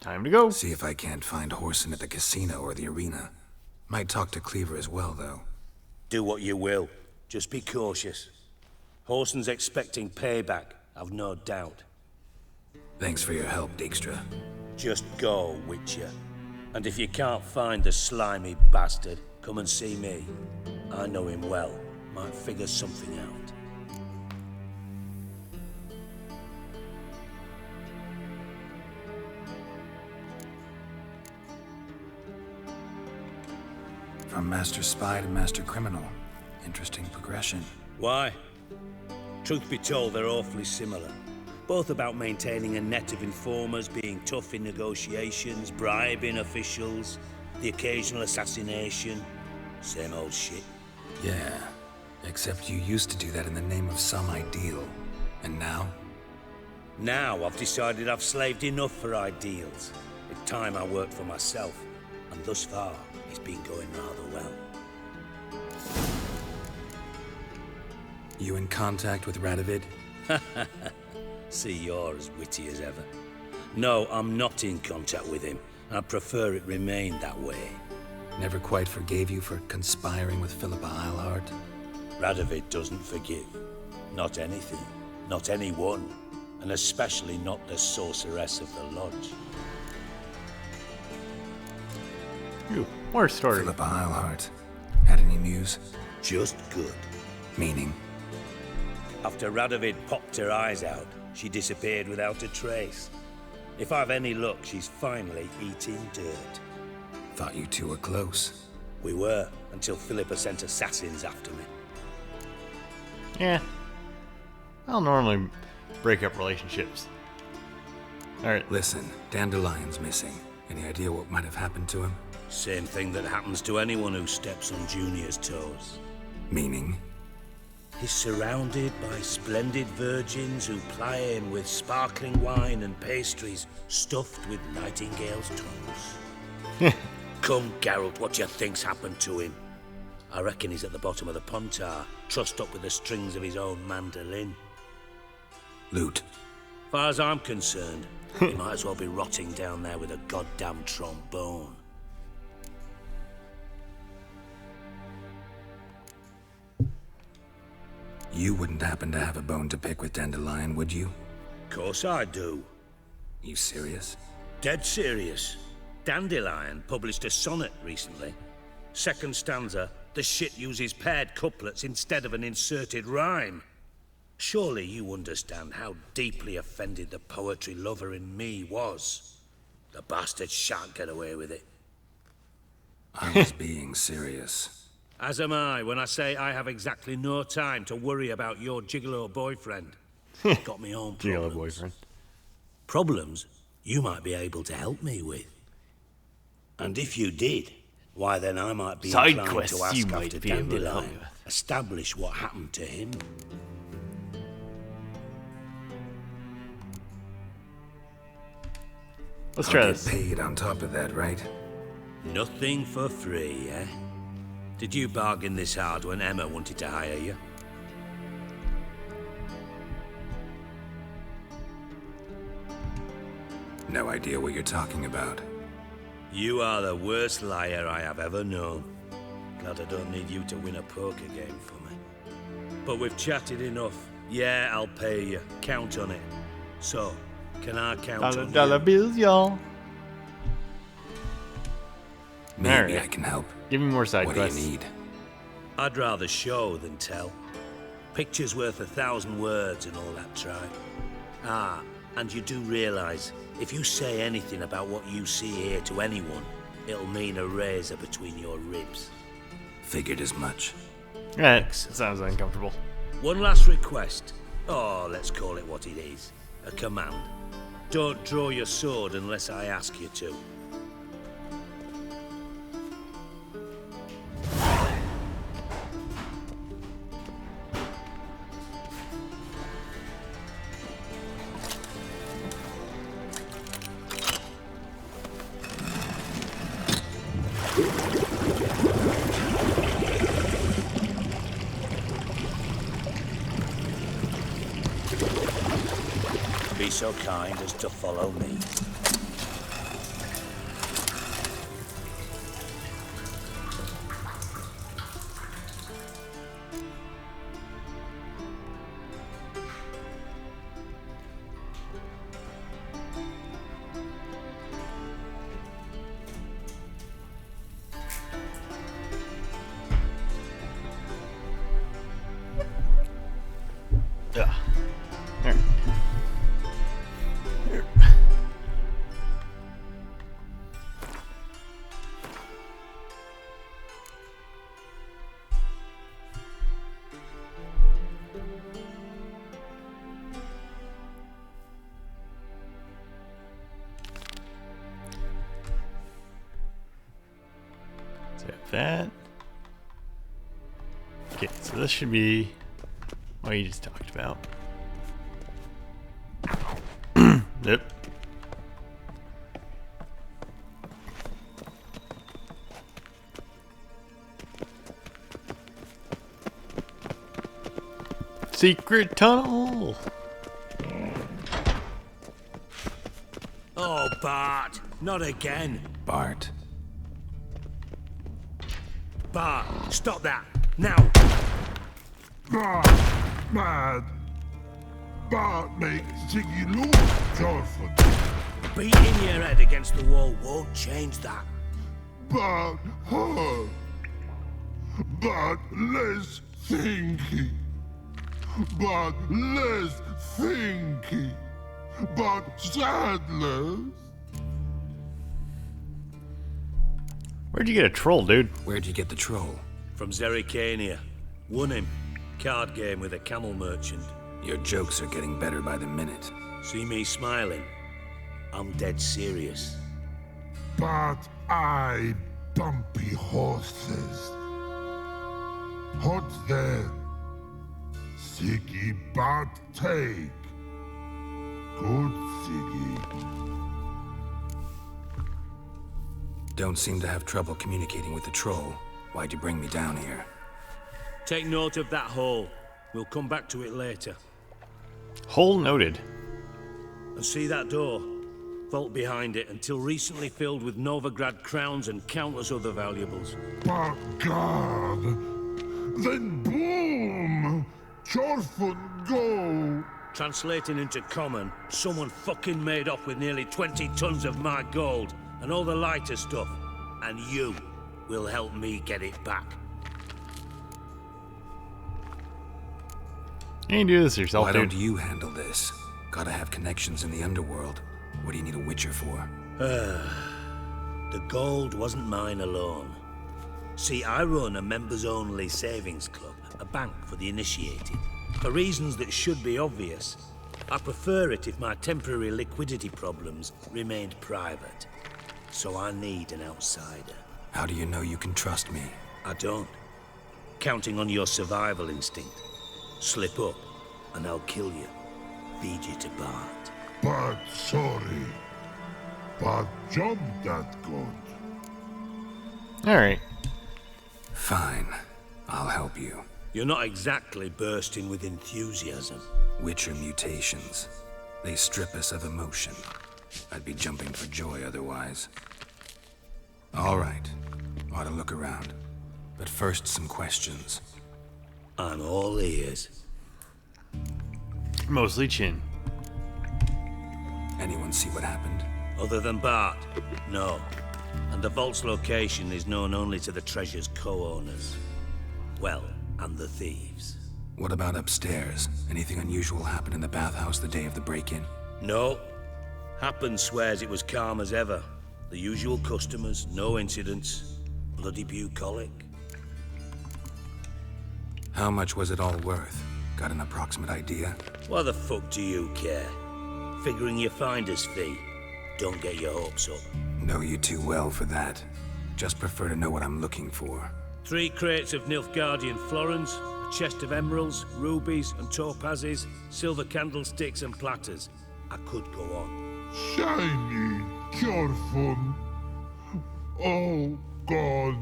[SPEAKER 3] Time to go.
[SPEAKER 4] See if I can't find Horson at the casino or the arena. Might talk to Cleaver as well, though.
[SPEAKER 11] Do what you will. Just be cautious. Horson's expecting payback, I've no doubt.
[SPEAKER 4] Thanks for your help, Dijkstra.
[SPEAKER 11] Just go, Witcher. And if you can't find the slimy bastard, come and see me. I know him well. Might figure something out.
[SPEAKER 4] From Master Spy to Master Criminal. Interesting progression.
[SPEAKER 11] Why? Truth be told, they're awfully similar. Both about maintaining a net of informers, being tough in negotiations, bribing officials, the occasional assassination. Same old shit.
[SPEAKER 4] Yeah, except you used to do that in the name of some ideal. And now?
[SPEAKER 11] Now I've decided I've slaved enough for ideals. It's time I worked for myself. And thus far, it's been going rather well.
[SPEAKER 4] You in contact with Radovid?
[SPEAKER 11] See, you're as witty as ever. No, I'm not in contact with him. I prefer it remained that way.
[SPEAKER 4] Never quite forgave you for conspiring with Philippa Eilhart?
[SPEAKER 11] Radovid doesn't forgive. Not anything. Not anyone. And especially not the sorceress of the Lodge.
[SPEAKER 3] Ooh, more story.
[SPEAKER 4] Philippa Eilhart. Had any news?
[SPEAKER 11] Just good.
[SPEAKER 4] Meaning?
[SPEAKER 11] After Radovid popped her eyes out, she disappeared without a trace. If I've any luck, she's finally eating dirt.
[SPEAKER 4] Thought you two were close.
[SPEAKER 11] We were, until Philippa sent assassins after me.
[SPEAKER 3] Yeah. I'll normally break up relationships. Alright.
[SPEAKER 4] Listen, Dandelion's missing. Any idea what might have happened to him?
[SPEAKER 11] Same thing that happens to anyone who steps on Junior's toes.
[SPEAKER 4] Meaning?
[SPEAKER 11] He's surrounded by splendid virgins who ply him with sparkling wine and pastries stuffed with nightingales' tongues. Come, Geralt, what do you think's happened to him? I reckon he's at the bottom of the Pontar, trussed up with the strings of his own mandolin.
[SPEAKER 4] Loot.
[SPEAKER 11] Far as I'm concerned, he might as well be rotting down there with a goddamn trombone.
[SPEAKER 4] You wouldn't happen to have a bone to pick with Dandelion, would you?
[SPEAKER 11] Course I do.
[SPEAKER 4] You serious?
[SPEAKER 11] Dead serious. Dandelion published a sonnet recently. Second stanza, the shit uses paired couplets instead of an inserted rhyme. Surely you understand how deeply offended the poetry lover in me was. The bastard shan't get away with it.
[SPEAKER 4] I was being serious.
[SPEAKER 11] As am I when I say I have exactly no time to worry about your gigolo boyfriend. Got me own problems.
[SPEAKER 3] Gigolo boyfriend.
[SPEAKER 11] Problems you might be able to help me with. And if you did, why then I might be
[SPEAKER 3] Side
[SPEAKER 11] inclined
[SPEAKER 3] quests
[SPEAKER 11] to ask
[SPEAKER 3] you might
[SPEAKER 11] after
[SPEAKER 3] be able to help
[SPEAKER 11] Dandelion,
[SPEAKER 3] with.
[SPEAKER 11] establish what happened to him.
[SPEAKER 3] Let's try
[SPEAKER 4] I'll
[SPEAKER 3] this.
[SPEAKER 4] get paid on top of that, right?
[SPEAKER 11] Nothing for free, eh? Did you bargain this hard when Emma wanted to hire you?
[SPEAKER 4] No idea what you're talking about.
[SPEAKER 11] You are the worst liar I have ever known. Glad I don't need you to win a poker game for me. But we've chatted enough. Yeah, I'll pay you. Count on it. So, can I count on
[SPEAKER 3] Dollar
[SPEAKER 11] you?
[SPEAKER 3] bills, y'all.
[SPEAKER 4] Maybe I can help.
[SPEAKER 3] Give me more side
[SPEAKER 4] What
[SPEAKER 3] quests.
[SPEAKER 4] do you need?
[SPEAKER 11] I'd rather show than tell. Picture's worth 1,000 words and all that tribe. Ah, and you do realize, if you say anything about what you see here to anyone, it'll mean a razor between your ribs.
[SPEAKER 4] Figured as much.
[SPEAKER 3] That sounds uncomfortable.
[SPEAKER 11] One last request. Oh, let's call it what it is. A command. Don't draw your sword unless I ask you to. Be so kind as to follow me.
[SPEAKER 3] Yeah. There. There. Let's have that. Okay, so this should be what you just talked about. Yep. Secret tunnel.
[SPEAKER 11] Oh, Bart, not again.
[SPEAKER 4] Bart.
[SPEAKER 11] Bart, stop that, now.
[SPEAKER 14] Mad. Bart makes Ziggy lose, Jorford.
[SPEAKER 11] Beating your head against the wall won't change that.
[SPEAKER 14] Bart hurt. Bart less thinky. Bart less thinky. Bart sadless.
[SPEAKER 3] Where'd you get a troll, dude?
[SPEAKER 4] Where'd you get the troll?
[SPEAKER 11] From Zerrikania. Won him. Card game with a camel merchant.
[SPEAKER 4] Your jokes are getting better by the minute.
[SPEAKER 11] See me smiling? I'm dead serious.
[SPEAKER 14] But I bumpy horses. Hot there. Siggy but take. Good Siggy.
[SPEAKER 4] Don't seem to have trouble communicating with the troll. Why'd you bring me down here?
[SPEAKER 11] Take note of that hole. We'll come back to it later.
[SPEAKER 3] Hole noted.
[SPEAKER 11] And see that door? Vault behind it, until recently filled with Novigrad crowns and countless other valuables.
[SPEAKER 14] But God! Then boom! Jorford go!
[SPEAKER 11] Translating into common, someone fucking made off with nearly 20 tons of my gold and all the lighter stuff. And you will help me get it back.
[SPEAKER 3] You can do this yourself,
[SPEAKER 4] Why
[SPEAKER 3] dude.
[SPEAKER 4] don't you handle this? Gotta have connections in the underworld. What do you need a witcher for?
[SPEAKER 11] The gold wasn't mine alone. See, I run a members-only savings club, a bank for the initiated. For reasons that should be obvious, I prefer it if my temporary liquidity problems remained private. So I need an outsider.
[SPEAKER 4] How do you know you can trust me?
[SPEAKER 11] I don't. Counting on your survival instinct. Slip up, and I'll kill you. Feed you to Bart.
[SPEAKER 14] But sorry. But job that good.
[SPEAKER 3] Alright.
[SPEAKER 4] Fine. I'll help you.
[SPEAKER 11] You're not exactly bursting with enthusiasm.
[SPEAKER 4] Witcher mutations. They strip us of emotion. I'd be jumping for joy otherwise. All right. Ought to look around. But first, some questions.
[SPEAKER 11] I'm all ears.
[SPEAKER 3] Mostly chin.
[SPEAKER 4] Anyone see what happened?
[SPEAKER 11] Other than Bart? No. And the vault's location is known only to the treasure's co-owners. Well, and the thieves.
[SPEAKER 4] What about upstairs? Anything unusual happen in the bathhouse the day of the break-in?
[SPEAKER 11] No. Happen swears it was calm as ever. The usual customers, no incidents. Bloody bucolic.
[SPEAKER 4] How much was it all worth? Got an approximate idea?
[SPEAKER 11] Why the fuck do you care? Figuring your finder's fee. Don't get your hopes up.
[SPEAKER 4] Know you too well for that. Just prefer to know what I'm looking for.
[SPEAKER 11] 3 crates of Nilfgaardian florins, a chest of emeralds, rubies and topazes, silver candlesticks and platters. I could go on.
[SPEAKER 14] Shiny, careful. Oh, God.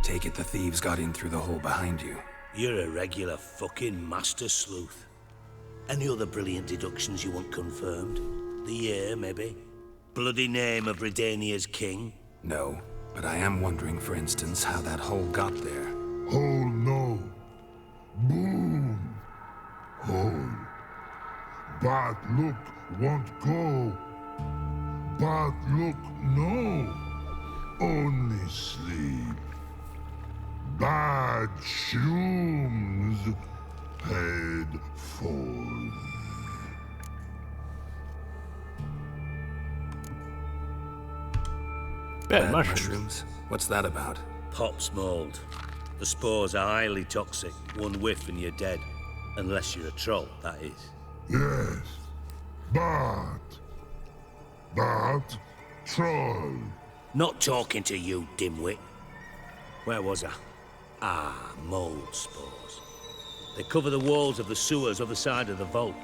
[SPEAKER 4] Take it the thieves got in through the hole behind you.
[SPEAKER 11] You're a regular fucking master sleuth. Any other brilliant deductions you want confirmed? The year, maybe? Bloody name of Redania's king?
[SPEAKER 4] No, but I am wondering, for instance, how that hole got there.
[SPEAKER 14] Hole no. Boom. Hole. Bad look won't go. Bad look no. Only sleep. Bad shrooms. Head falls.
[SPEAKER 3] Bad mushrooms.
[SPEAKER 4] What's that about?
[SPEAKER 11] Pops mold. The spores are highly toxic. One whiff and you're dead. Unless you're a troll, that is.
[SPEAKER 14] Yes. Bad. Bad troll.
[SPEAKER 11] Not talking to you, dimwit. Where was I? Ah, mold spores. They cover the walls of the sewers other side of the vault.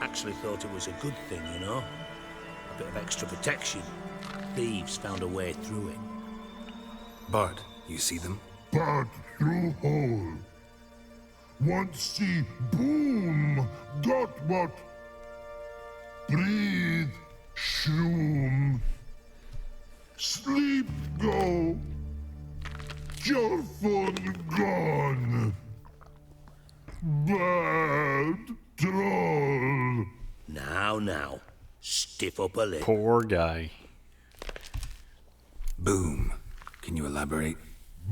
[SPEAKER 11] Actually thought it was a good thing, you know? A bit of extra protection. Thieves found a way through it.
[SPEAKER 4] Bart, you see them?
[SPEAKER 14] Bad through hole. Want see boom. Got what? Breathe. Shroom. Sleep go. Your phone gone. Bad troll.
[SPEAKER 11] Now. Stiff up a lip.
[SPEAKER 3] Poor guy.
[SPEAKER 4] Boom. Can you elaborate?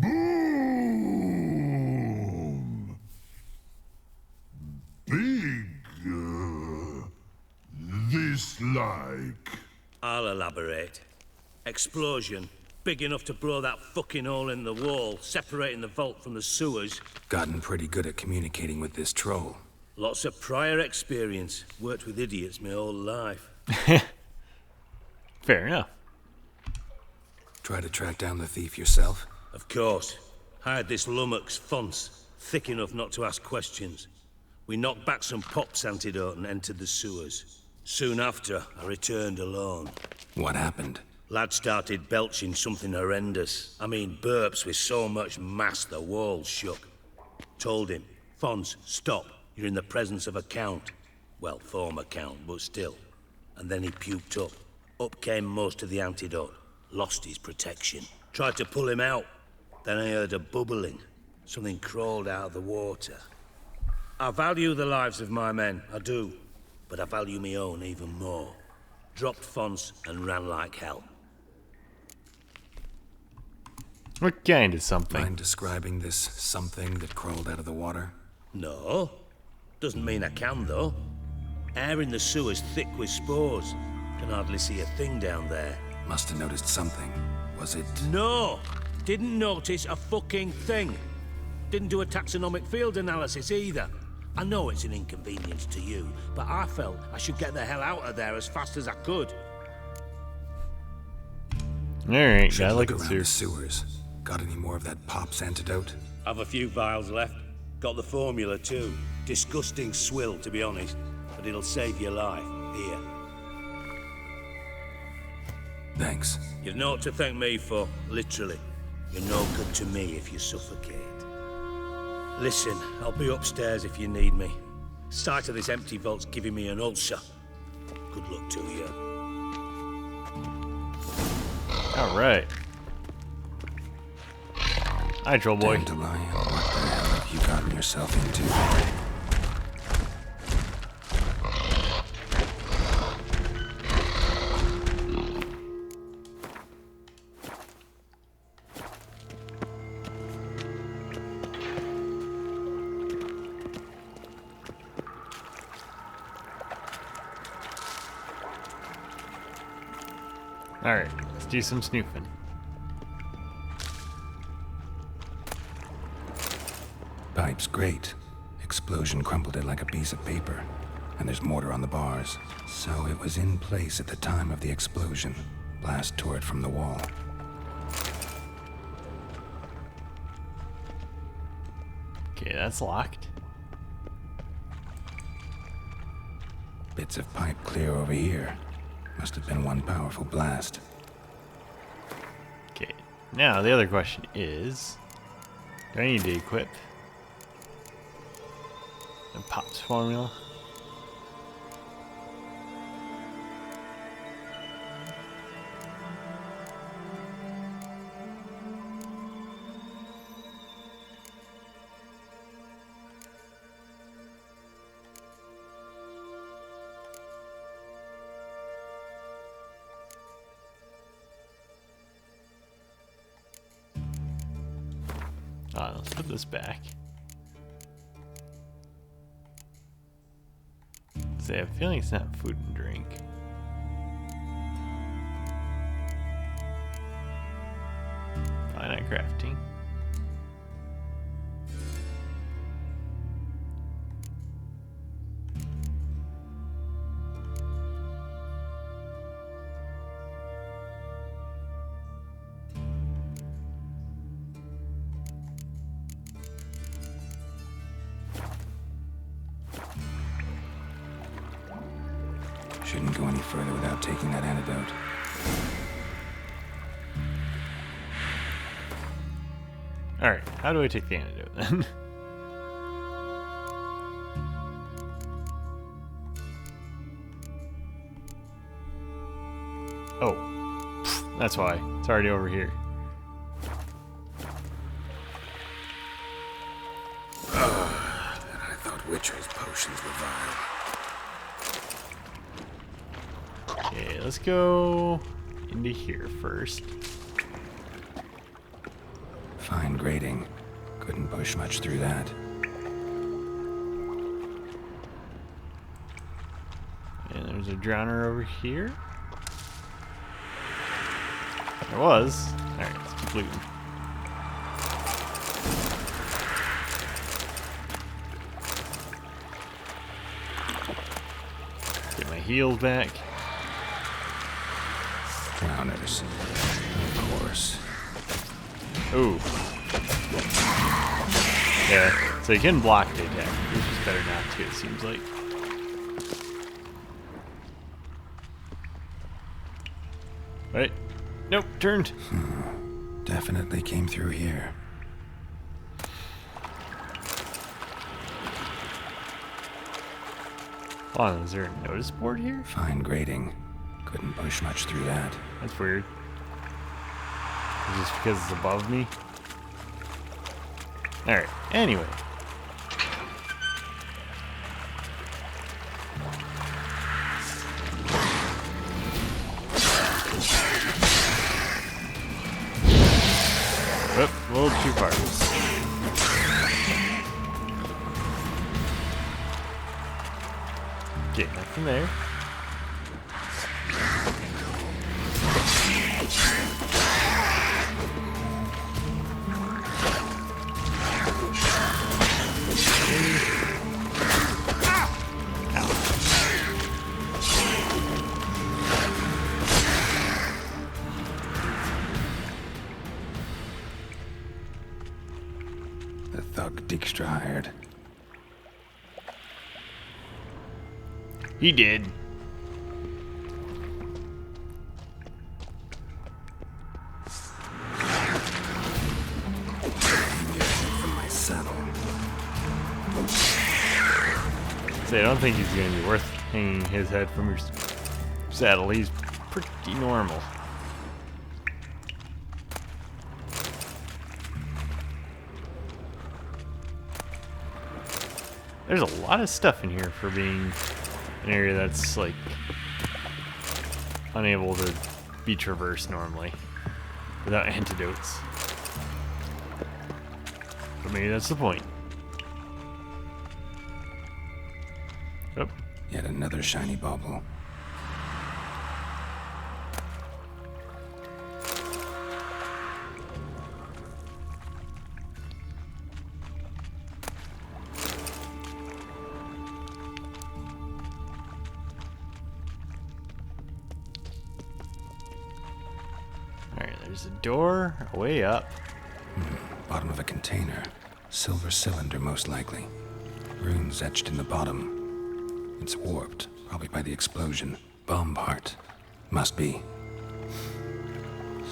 [SPEAKER 14] Boom. Big. This like.
[SPEAKER 11] I'll elaborate. Explosion. Big enough to blow that fucking hole in the wall, separating the vault from the sewers.
[SPEAKER 4] Gotten pretty good at communicating with this troll.
[SPEAKER 11] Lots of prior experience. Worked with idiots my whole life.
[SPEAKER 3] Fair enough.
[SPEAKER 4] Try to track down the thief yourself?
[SPEAKER 11] Of course. Hired this lummox, Fons, thick enough not to ask questions. We knocked back some Pop's antidote and entered the sewers. Soon after, I returned alone.
[SPEAKER 4] What happened?
[SPEAKER 11] Lad started belching something horrendous. I mean, burps with so much mass the walls shook. Told him, Fons, stop. You're in the presence of a count. Well, former count, but still. And then he puked up. Up came most of the antidote. Lost his protection. Tried to pull him out. Then I heard a bubbling. Something crawled out of the water. I value the lives of my men, I do. But I value my own even more. Dropped Fons and ran like hell.
[SPEAKER 3] What kind of something?
[SPEAKER 4] Mind describing this something that crawled out of the water?
[SPEAKER 11] No. Doesn't mean I can, though. Air in the sewer's thick with spores. Can hardly see a thing down there.
[SPEAKER 4] Must have noticed something. Was it...
[SPEAKER 11] No! Didn't notice a fucking thing. Didn't do a taxonomic field analysis either. I know it's an inconvenience to you, but I felt I should get the hell out of there as fast as I could.
[SPEAKER 3] Alright,
[SPEAKER 4] Should
[SPEAKER 3] gotta
[SPEAKER 4] look
[SPEAKER 3] look at
[SPEAKER 4] around the sewers. Got any more of that Pop's antidote?
[SPEAKER 11] I've a few vials left. Got the formula too. Disgusting swill, to be honest. But it'll save your life. Here.
[SPEAKER 4] Thanks.
[SPEAKER 11] You've naught to thank me for, literally. You're no good to me if you suffocate. Listen, I'll be upstairs if you need me. Sight of this empty vault's giving me an ulcer. Good luck to you.
[SPEAKER 3] Alright. Hi, troll boy.
[SPEAKER 4] Dandelion, what the hell have you gotten yourself into?
[SPEAKER 3] Alright, let's do some snooping.
[SPEAKER 4] Pipe's great. Explosion crumpled it like a piece of paper. And there's mortar on the bars. So it was in place at the time of the explosion. Blast tore it from the wall.
[SPEAKER 3] Okay, that's locked.
[SPEAKER 4] Bits of pipe clear over here. Must have been one powerful blast.
[SPEAKER 3] Okay, now the other question is, do I need to equip the Pops formula? Let's put this back. So I have a feeling it's not food and drink. Probably not crafting.
[SPEAKER 4] Shouldn't go any further without taking that antidote.
[SPEAKER 3] Alright, how do I take the antidote then? Oh, that's why. It's already over here.
[SPEAKER 4] I thought Witcher's potions were vile.
[SPEAKER 3] Okay, let's go into here first.
[SPEAKER 4] Fine grading. Couldn't push much through that.
[SPEAKER 3] And there's a drowner over here. There was. Alright, let's keep looting. Get my heals back.
[SPEAKER 4] Drowners. Of course.
[SPEAKER 3] Ooh. Yeah, so you can block the attack. It's just better not to, it seems like. Right? Nope, turned.
[SPEAKER 4] Definitely came through here.
[SPEAKER 3] Hold on, is there a notice board here?
[SPEAKER 4] Fine grading. Couldn't push much through that.
[SPEAKER 3] That's weird. Is this because it's above me? Alright, anyway. Oop, a little too far. Okay, nothing there.
[SPEAKER 4] The thug Dijkstra hired.
[SPEAKER 3] He did.
[SPEAKER 4] From my saddle.
[SPEAKER 3] Say, I don't think he's going to be worth hanging his head from your saddle. He's pretty normal. There's a lot of stuff in here for being an area that's like unable to be traversed normally without antidotes. But maybe that's the point. Oh.
[SPEAKER 4] Yet another shiny bauble.
[SPEAKER 3] There's a door way up.
[SPEAKER 4] Bottom of a container. Silver cylinder, most likely. Runes etched in the bottom. It's warped, probably by the explosion. Bomb part. Must be.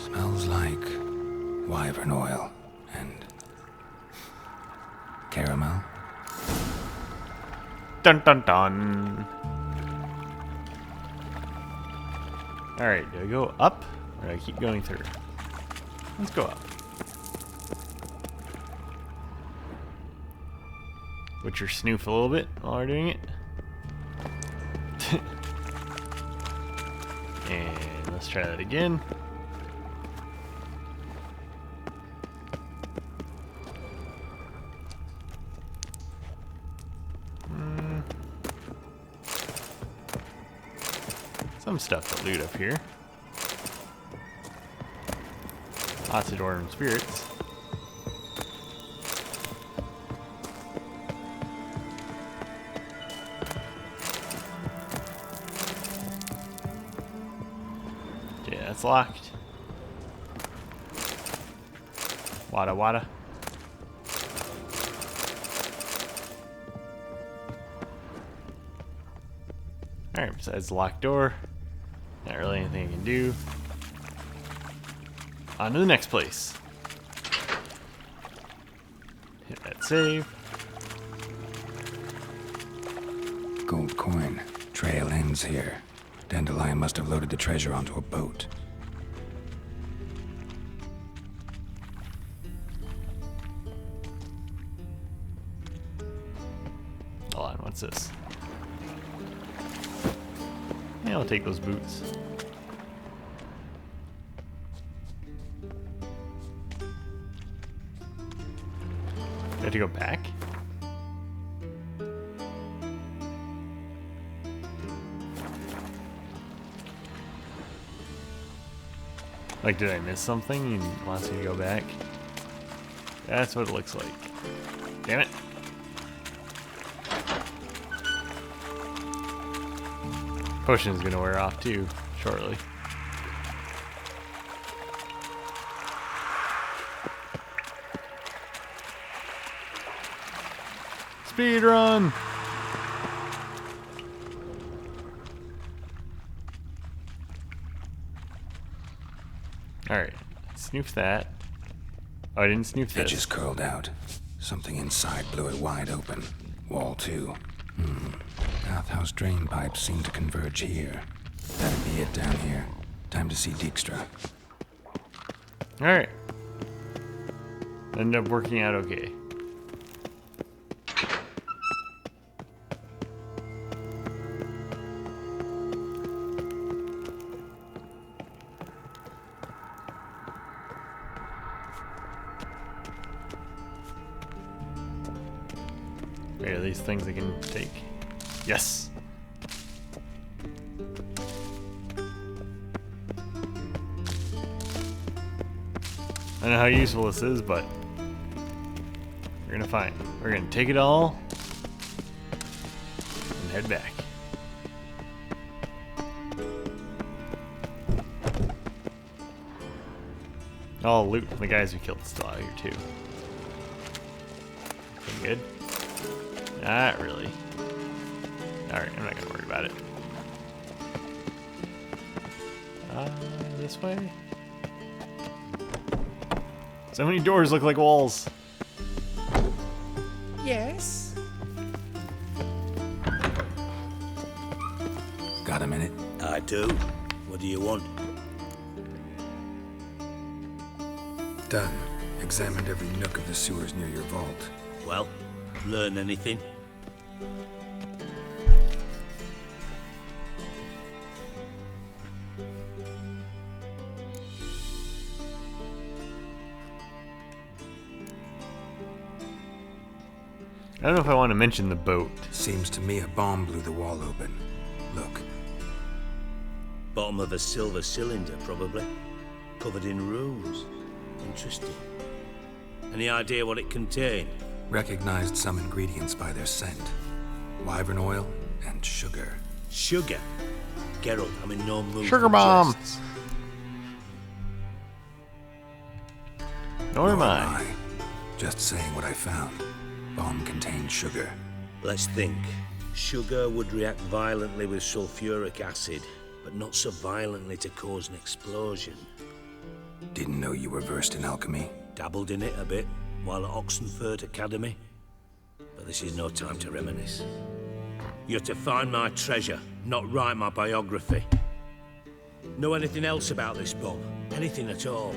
[SPEAKER 4] Smells like wyvern oil and caramel.
[SPEAKER 3] Dun dun dun. Alright, do I go up or do I keep going through? Let's go up. Butcher snoof a little bit while we're doing it. And let's try that again. Some stuff to loot up here. Lots of dwarven spirits. Yeah, that's locked. Wada wada. Alright, besides the locked door, not really anything I can do. On to the next place. Hit that save.
[SPEAKER 4] Gold coin. Trail ends here. Dandelion must have loaded the treasure onto a boat.
[SPEAKER 3] Hold on, what's this? Yeah, I'll take those boots. I have to go back? Like, did I miss something and wants me to go back? That's what it looks like. Damn it. Potion's gonna wear off too, shortly. Speed run! Alright, snoof that. Oh, I didn't snoof this.
[SPEAKER 4] Edges curled out. Something inside blew it wide open. Wall too. Bathhouse drain pipes seem to converge here. That'd be it down here. Time to see Dijkstra.
[SPEAKER 3] Alright. Ended up working out okay. Wait, are these things I can take? Yes! I don't know how useful this is, but we're gonna find. We're gonna take it all and head back. Oh, loot. The guys we killed are still out here too. Pretty good. Not really. Alright, I'm not gonna worry about it. This way? So many doors look like walls.
[SPEAKER 6] Yes?
[SPEAKER 4] Got a minute?
[SPEAKER 11] I do. What do you want?
[SPEAKER 4] Done. Examined every nook of the sewers near your vault.
[SPEAKER 11] Well, learn anything?
[SPEAKER 3] I don't know if I want to mention the boat.
[SPEAKER 4] Seems to me a bomb blew the wall open. Look.
[SPEAKER 11] Bottom of a silver cylinder, probably. Covered in runes. Interesting. Any idea what it contained?
[SPEAKER 4] Recognized some ingredients by their scent. Wyvern oil and sugar.
[SPEAKER 11] Sugar? Geralt, I'm in no mood
[SPEAKER 3] Sugar
[SPEAKER 11] for
[SPEAKER 3] bomb!
[SPEAKER 11] jests.
[SPEAKER 3] Nor am I.
[SPEAKER 4] Just saying what I found. Bomb contained sugar.
[SPEAKER 11] Let's think. Sugar would react violently with sulfuric acid, but not so violently to cause an explosion.
[SPEAKER 4] Didn't know you were versed in alchemy.
[SPEAKER 11] Dabbled in it a bit while at Oxenford Academy. But this is no time to reminisce. You're to find my treasure, not write my biography. Know anything else about this bomb? Anything at all?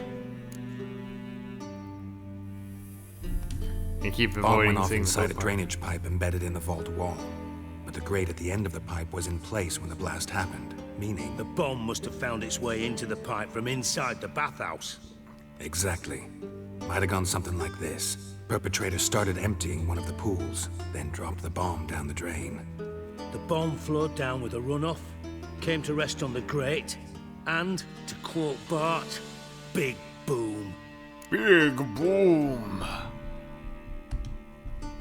[SPEAKER 3] You keep
[SPEAKER 4] Bomb
[SPEAKER 3] avoiding
[SPEAKER 4] went off
[SPEAKER 3] seeing the
[SPEAKER 4] inside a
[SPEAKER 3] part.
[SPEAKER 4] drainage pipe embedded in the vault wall. But the grate at the end of the pipe was in place when the blast happened, meaning...
[SPEAKER 11] The bomb must have found its way into the pipe from inside the bathhouse.
[SPEAKER 4] Exactly. Might have gone something like this. Perpetrator started emptying one of the pools, then dropped the bomb down the drain.
[SPEAKER 11] The bomb flowed down with a runoff, came to rest on the grate, and, to quote Bart, big boom.
[SPEAKER 3] Big boom.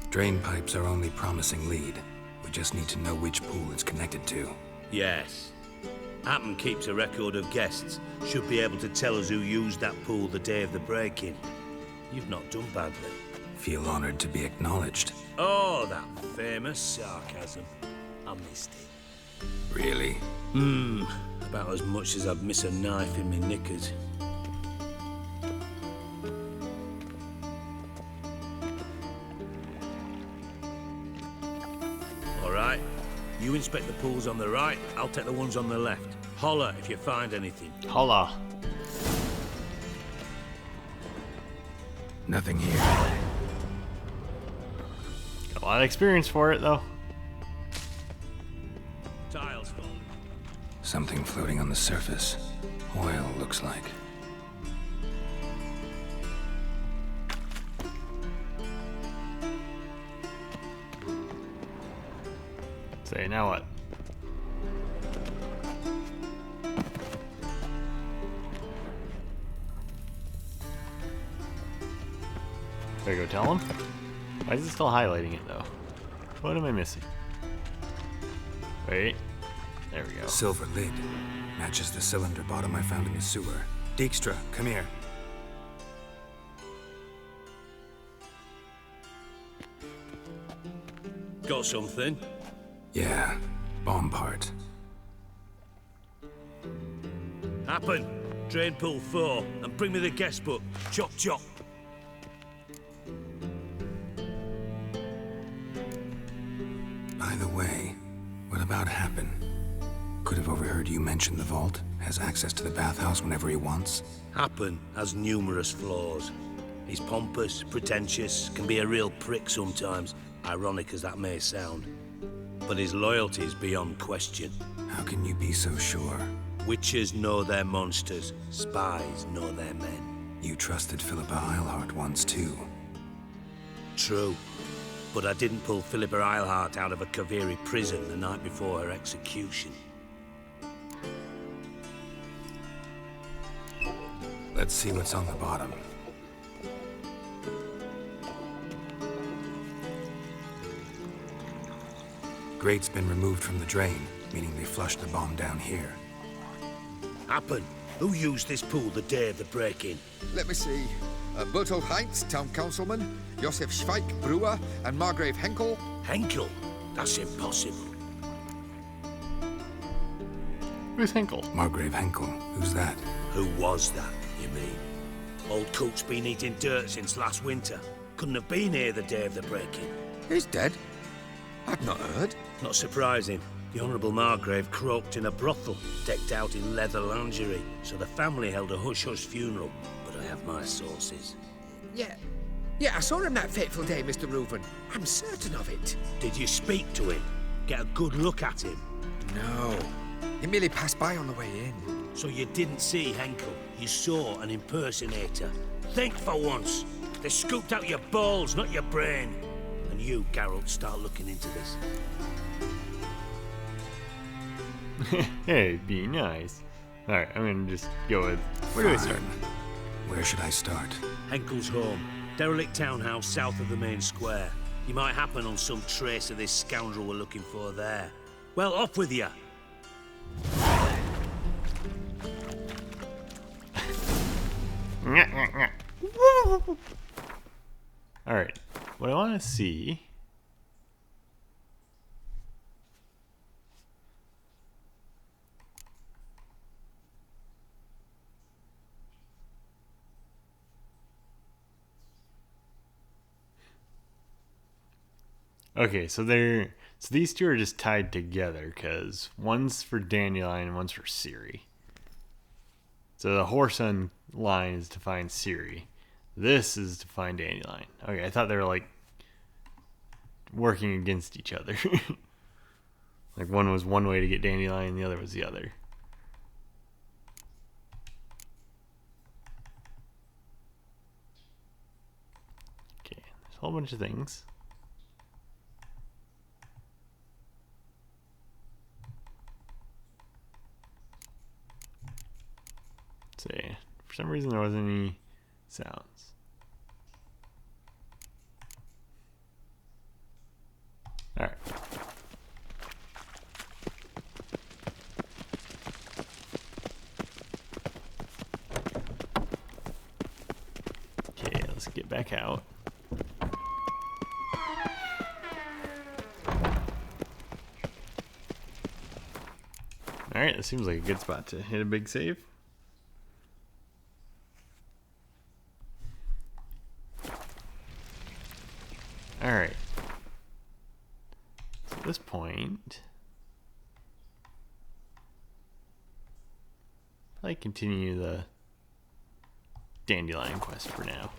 [SPEAKER 4] Drain pipes are only promising lead. We just need to know which pool it's connected to.
[SPEAKER 11] Yes. Happen keeps a record of guests. Should be able to tell us who used that pool the day of the break-in. You've not done badly.
[SPEAKER 4] Feel honored to be acknowledged.
[SPEAKER 11] Oh, that famous sarcasm. I missed it.
[SPEAKER 4] Really?
[SPEAKER 11] About as much as I'd miss a knife in my knickers. All right. You inspect the pools on the right, I'll take the ones on the left. Holler if you find anything.
[SPEAKER 3] Holla.
[SPEAKER 4] Nothing here.
[SPEAKER 3] Got a lot of experience for it, though.
[SPEAKER 11] Tiles falling.
[SPEAKER 4] Something floating on the surface. Oil, looks like.
[SPEAKER 3] Say, now what? Should I go tell him? Why is it still highlighting it, though? What am I missing? Wait. There we go.
[SPEAKER 4] Silver lid. Matches the cylinder bottom I found in the sewer. Dijkstra, come here.
[SPEAKER 11] Got something?
[SPEAKER 4] Yeah, bomb part.
[SPEAKER 11] Happen. Drain pool 4, and bring me the guest book. Chop chop.
[SPEAKER 4] By the way, what about Happen? Could have overheard you mention the vault. Has access to the bathhouse whenever he wants.
[SPEAKER 11] Happen has numerous flaws. He's pompous, pretentious, can be a real prick sometimes, ironic as that may sound. But his loyalty is beyond question.
[SPEAKER 4] How can you be so sure?
[SPEAKER 11] Witches know their monsters, spies know their men.
[SPEAKER 4] You trusted Philippa Eilhart once too.
[SPEAKER 11] True. But I didn't pull Philippa Eilhart out of a Kaviri prison the night before her execution.
[SPEAKER 4] Let's see what's on the bottom. Grate's been removed from the drain, meaning they flushed the bomb down here.
[SPEAKER 11] Happen. Who used this pool the day of the break-in?
[SPEAKER 15] Let me see. Bertolt Heinz, town councilman, Josef Schweik, brewer, and Margrave Henkel.
[SPEAKER 11] Henkel? That's impossible.
[SPEAKER 3] Who's Henkel?
[SPEAKER 4] Margrave Henkel. Who's that?
[SPEAKER 11] Who was that, you mean? Old Cook's been eating dirt since last winter. Couldn't have been here the day of the break-in.
[SPEAKER 15] He's dead? I've not heard.
[SPEAKER 11] Not surprising. The Honourable Margrave croaked in a brothel, decked out in leather lingerie, so the family held a hush-hush funeral. But I have my sources.
[SPEAKER 15] Yeah, I saw him that fateful day, Mr. Reuven. I'm certain of it.
[SPEAKER 11] Did you speak to him? Get a good look at him?
[SPEAKER 15] No. He merely passed by on the way in.
[SPEAKER 11] So you didn't see Henkel? You saw an impersonator? Think for once. They scooped out your balls, not your brain. And you, Geralt, start looking into this.
[SPEAKER 3] Hey, be nice. Alright, I'm gonna just go with... Where do I start?
[SPEAKER 4] Where should I start?
[SPEAKER 11] Henkel's home. Derelict townhouse south of the main square. You might happen on some trace of this scoundrel we're looking for there. Well, off with you.
[SPEAKER 3] Alright, what I want to see... Okay, so these two are just tied together because one's for Dandelion and one's for Ciri. So the Whoreson line is to find Ciri. This is to find Dandelion. Okay, I thought they were like working against each other. Like one was one way to get Dandelion and the other was the other. Okay, there's a whole bunch of things. See, for some reason there wasn't any sounds. All right. Okay, let's get back out. All right, that seems like a good spot to hit a big save. Alright. So at this point, I continue the Dandelion quest for now.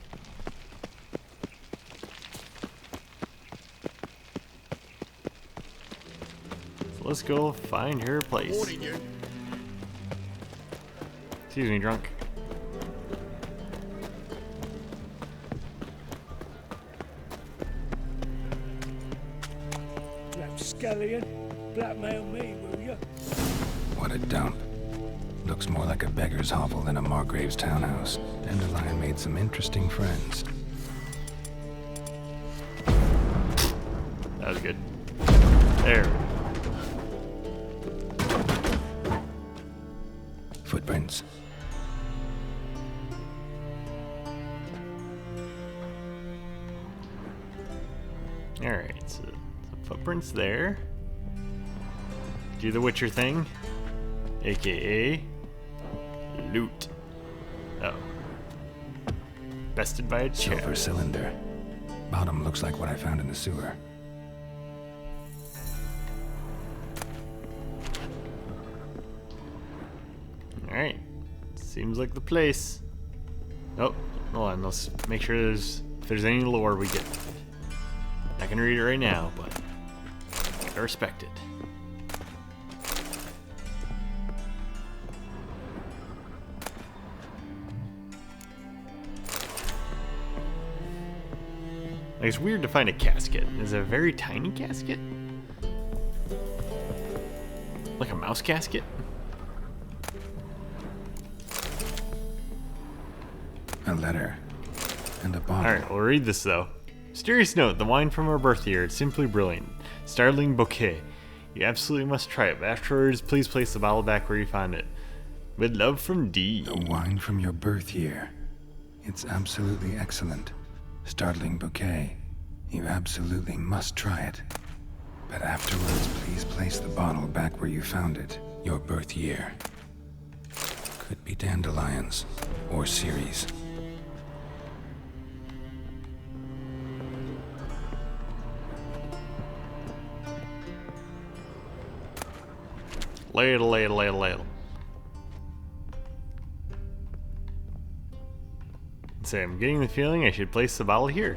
[SPEAKER 3] So let's go find her place. Excuse me, drunk.
[SPEAKER 13] Dandelion, blackmail me, will you?
[SPEAKER 4] What a dump. Looks more like a beggar's hovel than a Margrave's townhouse. Dandelion made some interesting friends.
[SPEAKER 3] That was good. There.
[SPEAKER 4] Footprints.
[SPEAKER 3] Alright, so footprints there. Do the Witcher thing, aka loot. Oh, bested by a chair.
[SPEAKER 4] Silver cylinder. Bottom looks like what I found in the sewer.
[SPEAKER 3] Alright, seems like the place. Oh, hold on, let's make sure if there's any lore we get. I can read it right now, but I respect it. Like, it's weird to find a casket. Is it a very tiny casket? Like a mouse casket?
[SPEAKER 4] A letter. And a bottle.
[SPEAKER 3] Alright, we'll read this though. Mysterious note, the wine from our birth year. It's simply brilliant. Startling bouquet. You absolutely must try it, but afterwards, please place the bottle back where you found it. With love from D.
[SPEAKER 4] The wine from your birth year. It's absolutely excellent. Startling bouquet. You absolutely must try it. But afterwards, please place the bottle back where you found it. Your birth year. Could be Dandelion's. Or Ciri's.
[SPEAKER 3] Ladle, ladle, ladle, ladle. Say, I'm getting the feeling I should place the bottle here.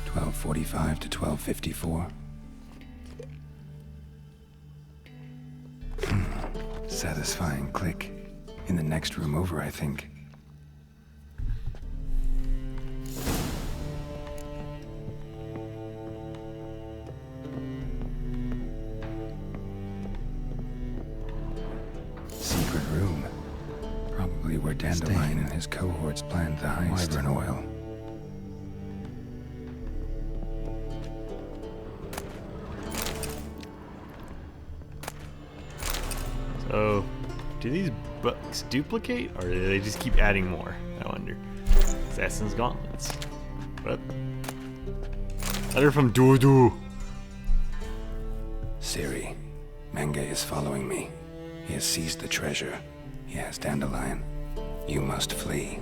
[SPEAKER 4] 12:45 to 12:54. Satisfying click. In the next room over, I think. Secret room. Probably where Dandelion and his cohorts planned the heist. Wyvern oil.
[SPEAKER 3] So, Do these books duplicate, or do they just keep adding more? I wonder. Assassin's Gauntlets. What? Letter from Dudu.
[SPEAKER 4] Ciri, Menge is following me. He has seized the treasure. He has Dandelion. You must flee.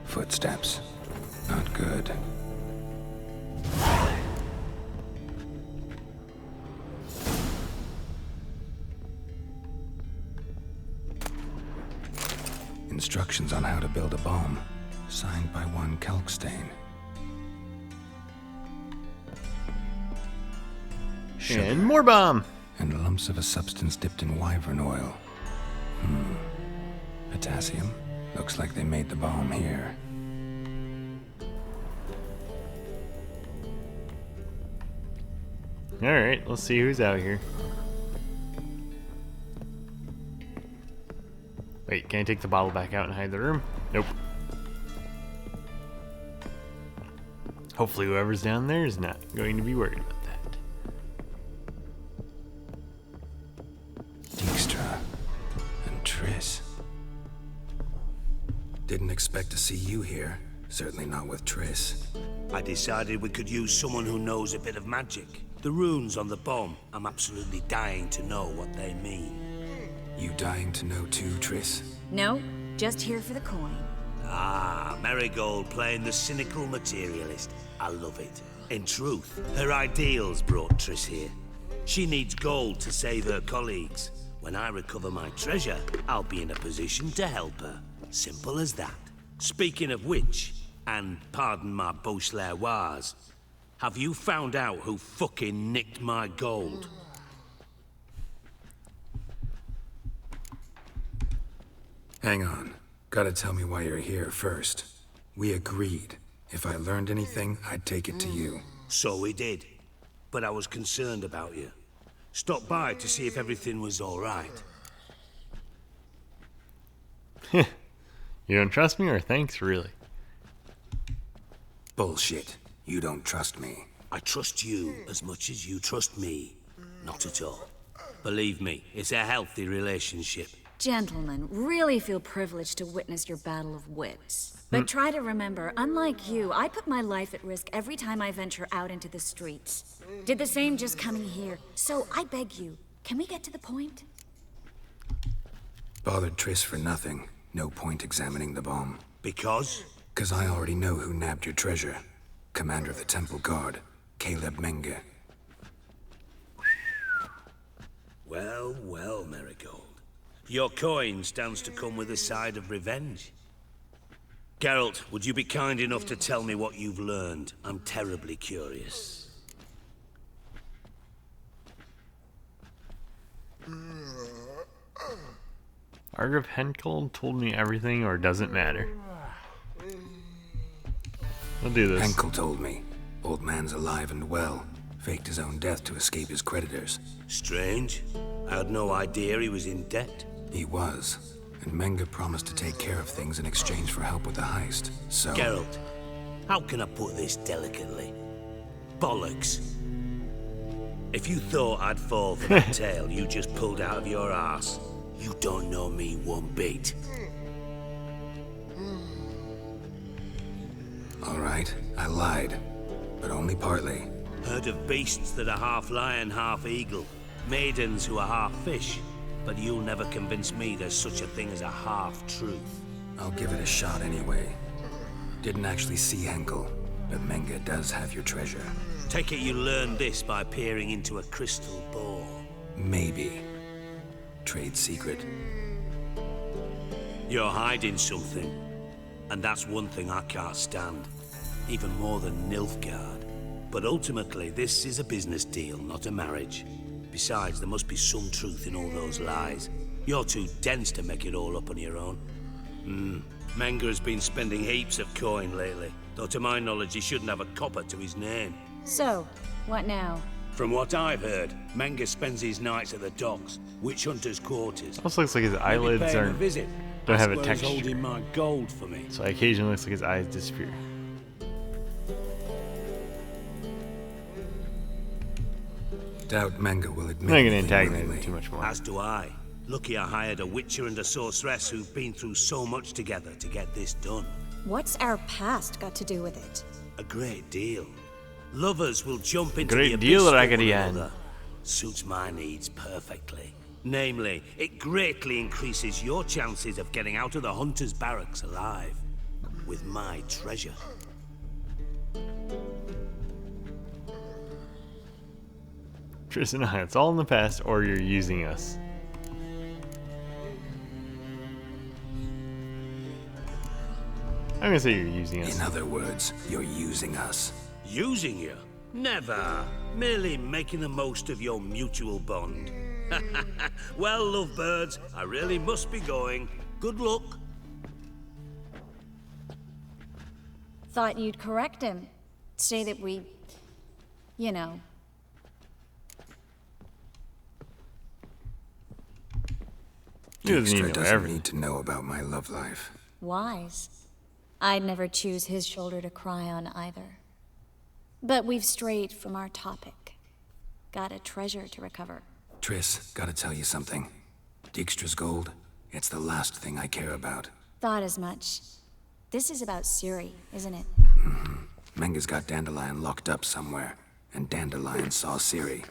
[SPEAKER 4] Footsteps. Not good. Instructions on how to build a bomb, signed by one Kalkstain.
[SPEAKER 3] And more bomb!
[SPEAKER 4] And lumps of a substance dipped in wyvern oil. Potassium? Looks like they made the bomb here.
[SPEAKER 3] Alright, let's see who's out here. Wait, can I take the bottle back out and hide the room? Nope. Hopefully whoever's down there is not going to be worried about that.
[SPEAKER 4] Dijkstra and Triss. Didn't expect to see you here. Certainly not with Triss.
[SPEAKER 11] I decided we could use someone who knows a bit of magic. The runes on the bomb, I'm absolutely dying to know what they mean.
[SPEAKER 4] You dying to know too, Triss?
[SPEAKER 9] No, just here for the coin.
[SPEAKER 11] Ah, Marigold playing the cynical materialist. I love it. In truth, her ideals brought Triss here. She needs gold to save her colleagues. When I recover my treasure, I'll be in a position to help her. Simple as that. Speaking of which, and pardon my Beauclervois, have you found out who fucking nicked my gold?
[SPEAKER 4] Hang on. Gotta tell me why you're here first. We agreed. If I learned anything, I'd take it to you.
[SPEAKER 11] So we did. But I was concerned about you. Stopped by to see if everything was all right.
[SPEAKER 3] You don't trust me, or thanks, really?
[SPEAKER 4] Bullshit. You don't trust me.
[SPEAKER 11] I trust you as much as you trust me. Not at all. Believe me, it's a healthy relationship.
[SPEAKER 9] Gentlemen, really feel privileged to witness your battle of wits. But try to remember, unlike you, I put my life at risk every time I venture out into the streets. Did the same just coming here. So I beg you, can we get to the point?
[SPEAKER 4] Bothered Triss for nothing. No point examining the bomb.
[SPEAKER 11] Because?
[SPEAKER 4] 'Cause I already know who nabbed your treasure. Commander of the Temple Guard, Caleb Menge.
[SPEAKER 11] Well, well, Marigold. Your coin stands to come with a side of revenge. Geralt, would you be kind enough to tell me what you've learned? I'm terribly curious.
[SPEAKER 3] Argiv Henkel told me everything, or doesn't matter. We'll do this.
[SPEAKER 4] Henkel told me. Old man's alive and well. Faked his own death to escape his creditors.
[SPEAKER 11] Strange. I had no idea he was in debt.
[SPEAKER 4] He was. And Menge promised to take care of things in exchange for help with the heist. So...
[SPEAKER 11] Geralt, how can I put this delicately? Bollocks. If you thought I'd fall for that tale you just pulled out of your arse, you don't know me one bit.
[SPEAKER 4] All right, I lied. But only partly.
[SPEAKER 11] Heard of beasts that are half lion, half eagle. Maidens who are half fish. But you'll never convince me there's such a thing as a half-truth.
[SPEAKER 4] I'll give it a shot anyway. Didn't actually see Henkel, but Menge does have your treasure.
[SPEAKER 11] Take it you learned this by peering into a crystal ball.
[SPEAKER 4] Maybe. Trade secret.
[SPEAKER 11] You're hiding something. And that's one thing I can't stand. Even more than Nilfgaard. But ultimately, this is a business deal, not a marriage. Besides, there must be some truth in all those lies. You're too dense to make it all up on your own. Menge has been spending heaps of coin lately, though to my knowledge he shouldn't have a copper to his name.
[SPEAKER 9] So, what now?
[SPEAKER 11] From what I've heard, Menge spends his nights at the docks, witch hunters' quarters.
[SPEAKER 3] Almost looks like his eyelids don't have a texture.
[SPEAKER 11] Holding my gold for me.
[SPEAKER 3] So occasionally looks like his eyes disappear.
[SPEAKER 4] doubt Manga will admit
[SPEAKER 3] I'm not gonna
[SPEAKER 4] anything
[SPEAKER 3] antagonize him
[SPEAKER 4] willingly.
[SPEAKER 3] too much more.
[SPEAKER 11] As do I. Lucky I hired a witcher and a sorceress who've been through so much together to get this done.
[SPEAKER 9] What's our past got to do with it?
[SPEAKER 11] A great deal. Lovers will jump into
[SPEAKER 3] Great
[SPEAKER 11] the
[SPEAKER 3] deal,
[SPEAKER 11] abyss for
[SPEAKER 3] Raggedy
[SPEAKER 11] one
[SPEAKER 3] Ann.
[SPEAKER 11] another. Suits my needs perfectly. Namely, it greatly increases your chances of getting out of the hunter's barracks alive. With my treasure.
[SPEAKER 3] Tristan, it's all in the past, or you're using us. I'm gonna say you're using us.
[SPEAKER 4] In other words, you're using us.
[SPEAKER 11] Using you? Never. Merely making the most of your mutual bond. Well, lovebirds, I really must be going. Good luck.
[SPEAKER 9] Thought you'd correct him. Say that we, you know.
[SPEAKER 3] He doesn't
[SPEAKER 4] Dijkstra
[SPEAKER 3] even know
[SPEAKER 4] doesn't
[SPEAKER 3] everything.
[SPEAKER 4] need to know about my love life.
[SPEAKER 9] Wise. I'd never choose his shoulder to cry on either. But we've strayed from our topic. Got a treasure to recover.
[SPEAKER 4] Triss, gotta tell you something. Dijkstra's gold, it's the last thing I care about.
[SPEAKER 9] Thought as much. This is about Ciri, isn't it?
[SPEAKER 4] Menga's got Dandelion locked up somewhere, and Dandelion saw Ciri.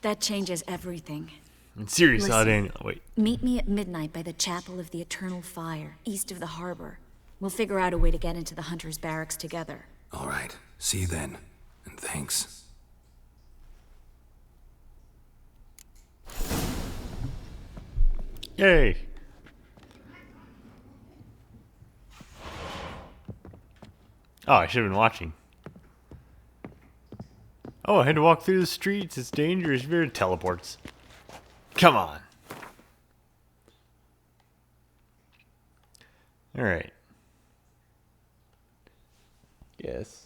[SPEAKER 9] That changes everything.
[SPEAKER 3] And Ciri saw
[SPEAKER 9] Listen.
[SPEAKER 3] Daniel. Wait.
[SPEAKER 9] Meet me at midnight by the Chapel of the Eternal Fire, east of the harbor. We'll figure out a way to get into the Hunter's barracks together.
[SPEAKER 4] All right, see you then, and thanks.
[SPEAKER 3] Yay! Oh, I should have been watching. Oh, I had to walk through the streets. It's dangerous. It teleports. Come on. Alright. Yes.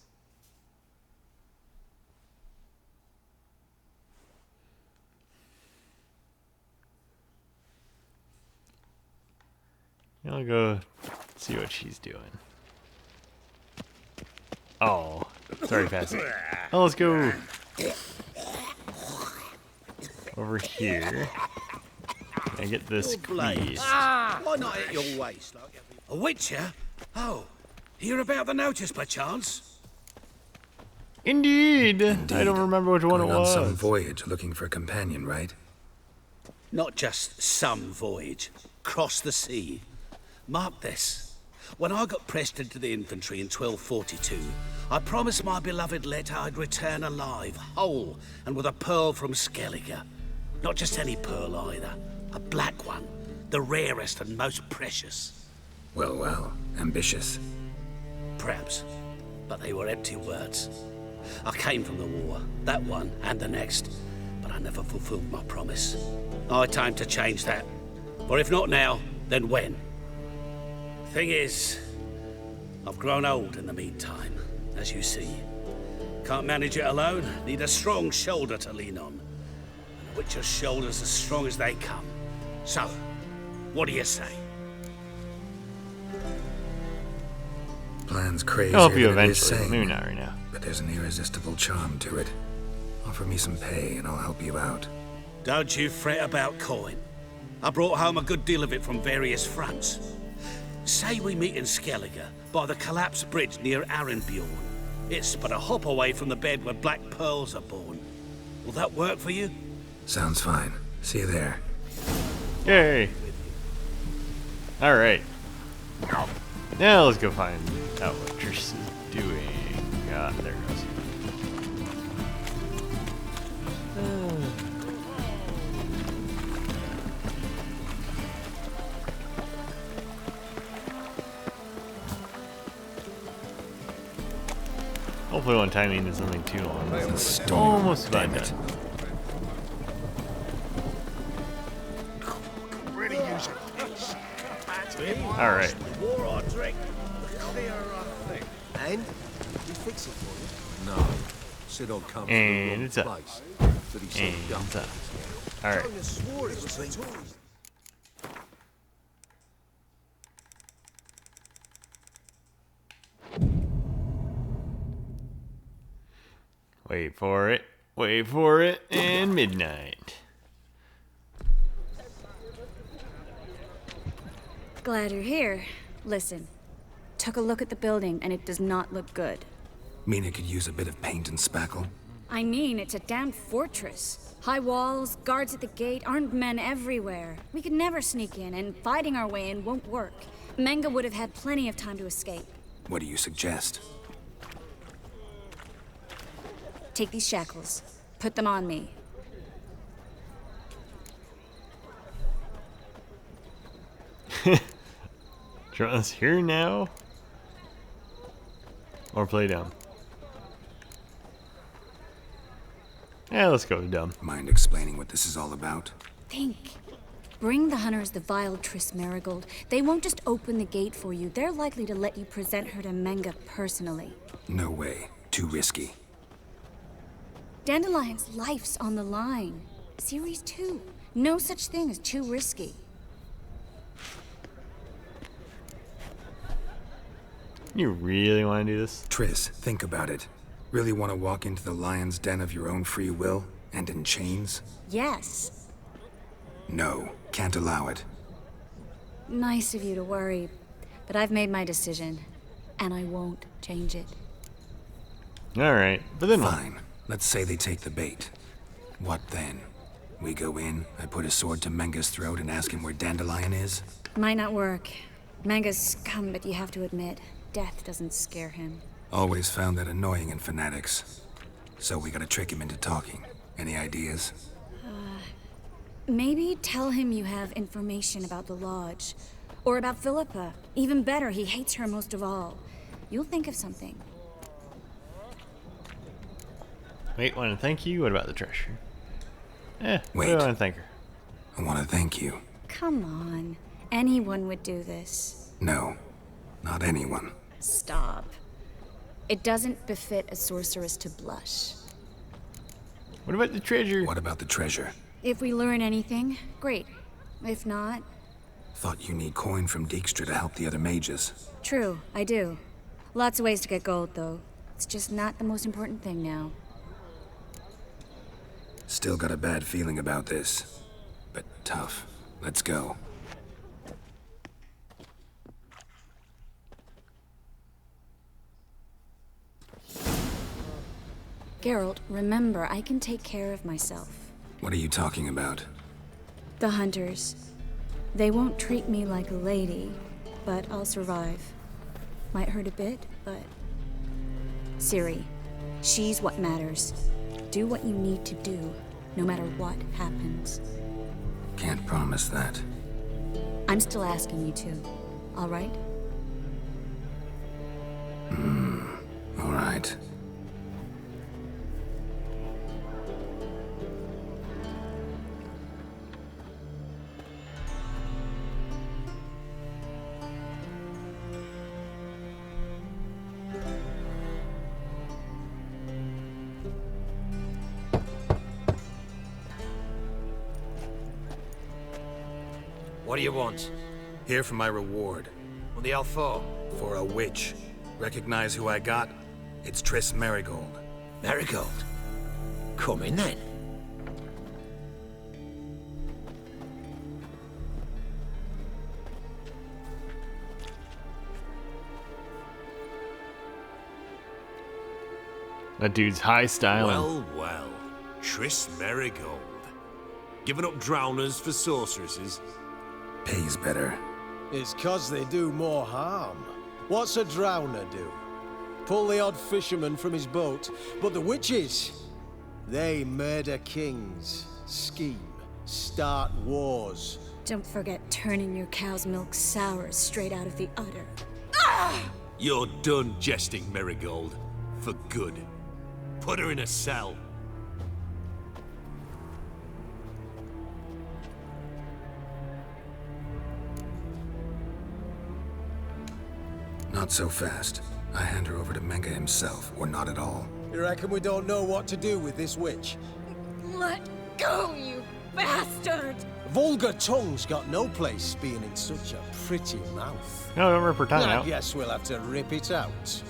[SPEAKER 3] I'll go see what she's doing. Oh, sorry, Passy. Oh, let's go over here and get this squeeze.
[SPEAKER 13] Why not at your waist? A witcher? Oh, hear about the notice by chance?
[SPEAKER 3] Indeed. I don't remember which one
[SPEAKER 4] Going
[SPEAKER 3] it
[SPEAKER 4] on
[SPEAKER 3] was.
[SPEAKER 4] some voyage looking for a companion, right?
[SPEAKER 13] Not just some voyage. Cross the sea. Mark this. When I got pressed into the infantry in 1242, I promised my beloved Let I'd return alive, whole, and with a pearl from Skellige. Not just any pearl either. A black one. The rarest and most precious.
[SPEAKER 4] Well, well, ambitious.
[SPEAKER 13] Perhaps. But they were empty words. I came from the war, that one and the next, but I never fulfilled my promise. I had time to change that. For if not now, then when? Thing is, I've grown old in the meantime, as you see. Can't manage it alone, need a strong shoulder to lean on. And a witcher's shoulder's as strong as they come. So, what do you say?
[SPEAKER 4] Plan's crazy.
[SPEAKER 3] I'll help you
[SPEAKER 4] than it is
[SPEAKER 3] eventually, but
[SPEAKER 4] sane,
[SPEAKER 3] maybe not right now.
[SPEAKER 4] But there's an irresistible charm to it. Offer me some pay and I'll help you out.
[SPEAKER 13] Don't you fret about coin. I brought home a good deal of it from various fronts. Say we meet in Skellige, by the collapsed bridge near Arenbjorn. It's but a hop away from the bed where black pearls are born. Will that work for you?
[SPEAKER 4] Sounds fine. See you there.
[SPEAKER 3] Yay! Alright. Now let's go find out what Trish is doing. Ah, there it goes. Hopefully one timing is something too long. Almost about done. Alright.
[SPEAKER 13] War or drink?
[SPEAKER 1] And? We fix it for you?
[SPEAKER 16] No. Said I'd come to the
[SPEAKER 3] And
[SPEAKER 16] wrong
[SPEAKER 3] it's up.
[SPEAKER 16] place. But he said
[SPEAKER 3] And
[SPEAKER 16] dump
[SPEAKER 3] it's up.
[SPEAKER 16] it.
[SPEAKER 3] Alright.
[SPEAKER 1] Tony swore it was the Tories.
[SPEAKER 3] Wait for it. Wait for it, and midnight.
[SPEAKER 9] Glad you're here. Listen, took a look at the building, and it does not look good.
[SPEAKER 4] Mean it could use a bit of paint and spackle?
[SPEAKER 9] I mean, it's a damn fortress. High walls, guards at the gate, armed men everywhere. We could never sneak in, and fighting our way in won't work. Menga would have had plenty of time to escape.
[SPEAKER 4] What do you suggest?
[SPEAKER 9] Take these shackles. Put them on me.
[SPEAKER 3] Do you want us here now? Or play dumb? Yeah, let's go dumb.
[SPEAKER 4] Mind explaining what this is all about?
[SPEAKER 9] Think. Bring the hunters the vile Triss Marigold. They won't just open the gate for you. They're likely to let you present her to Menga personally.
[SPEAKER 4] No way. Too risky.
[SPEAKER 9] Dandelion's life's on the line. Series 2. No such thing as too risky.
[SPEAKER 3] You really want to do this?
[SPEAKER 4] Triss, think about it. Really want to walk into the lion's den of your own free will, and in chains?
[SPEAKER 9] Yes.
[SPEAKER 4] No, can't allow it.
[SPEAKER 9] Nice of you to worry, but I've made my decision, and I won't change it.
[SPEAKER 3] Alright, but then what?
[SPEAKER 4] Fine. Let's say they take the bait. What then? We go in, I put a sword to Menga's throat and ask him where Dandelion is?
[SPEAKER 9] Might not work. Menga's scum, but you have to admit, death doesn't scare him.
[SPEAKER 4] Always found that annoying in fanatics. So we gotta trick him into talking. Any ideas?
[SPEAKER 9] Maybe tell him you have information about the Lodge. Or about Philippa. Even better, he hates her most of all. You'll think of something.
[SPEAKER 3] Wait, want to thank you? What about the treasure?
[SPEAKER 4] Wait.
[SPEAKER 3] What do I want to thank her?
[SPEAKER 4] I want to thank you.
[SPEAKER 9] Come on. Anyone would do this.
[SPEAKER 4] No, not anyone.
[SPEAKER 9] Stop. It doesn't befit a sorceress to blush.
[SPEAKER 3] What about the treasure?
[SPEAKER 4] What about the treasure?
[SPEAKER 9] If we learn anything, great. If not...
[SPEAKER 4] Thought you need coin from Dijkstra to help the other mages.
[SPEAKER 9] True, I do. Lots of ways to get gold, though. It's just not the most important thing now.
[SPEAKER 4] Still got a bad feeling about this. But tough. Let's go.
[SPEAKER 9] Geralt, remember, I can take care of myself.
[SPEAKER 4] What are you talking about?
[SPEAKER 9] The hunters. They won't treat me like a lady, but I'll survive. Might hurt a bit, but... Ciri, she's what matters. Do what you need to do, no matter what happens.
[SPEAKER 4] Can't promise that.
[SPEAKER 9] I'm still asking you to, all right?
[SPEAKER 4] All right.
[SPEAKER 17] What do you want?
[SPEAKER 4] Here for my reward.
[SPEAKER 17] What the hell for?
[SPEAKER 4] For a witch. Recognize who I got? It's Triss Marigold.
[SPEAKER 17] Marigold? Come in then.
[SPEAKER 3] That dude's high style.
[SPEAKER 13] Well, well. Triss Marigold. Giving up drowners for sorceresses.
[SPEAKER 4] Pays better.
[SPEAKER 18] It's 'cause they do more harm. What's a drowner do? Pull the odd fisherman from his boat. But the witches, they murder kings, scheme, start wars.
[SPEAKER 9] Don't forget turning your cow's milk sour straight out of the udder.
[SPEAKER 13] You're done jesting, Marigold. For good. Put her in a cell.
[SPEAKER 4] Not so fast. I hand her over to Menga himself, or not at all.
[SPEAKER 18] You reckon we don't know what to do with this witch?
[SPEAKER 9] Let go, you bastard!
[SPEAKER 18] Vulgar tongue's got no place being in such a pretty mouth.
[SPEAKER 3] No, don't rip her tongue
[SPEAKER 18] I
[SPEAKER 3] out.
[SPEAKER 18] guess we'll have to rip it out.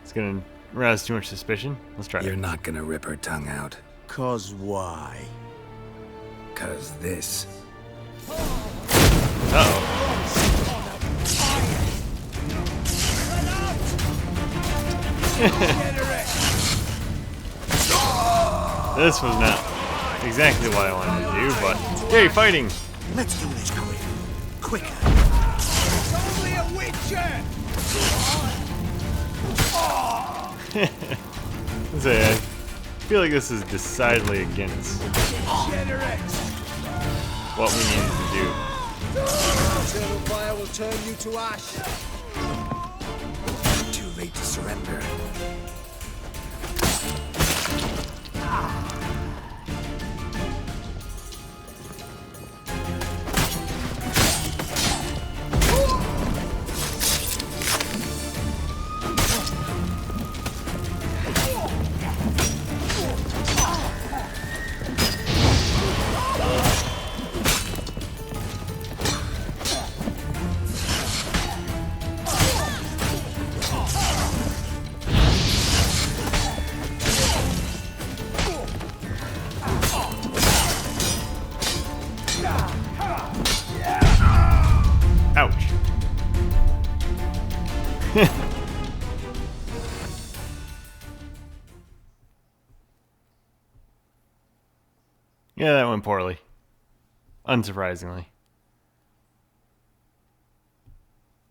[SPEAKER 3] It's gonna arouse too much suspicion. Let's try it.
[SPEAKER 4] You're not gonna rip her tongue out.
[SPEAKER 13] 'Cause why?
[SPEAKER 4] 'Cause this.
[SPEAKER 3] Uh-oh. This was not exactly what I wanted to do, but yay, fighting!
[SPEAKER 13] Let's do this quick. Quicker. It's only a witcher!
[SPEAKER 3] I feel like this is decidedly against what we needed to do.
[SPEAKER 18] Eternal fire will turn you to ash.
[SPEAKER 4] Too late to surrender.
[SPEAKER 3] Ouch. Yeah, that went poorly. Unsurprisingly.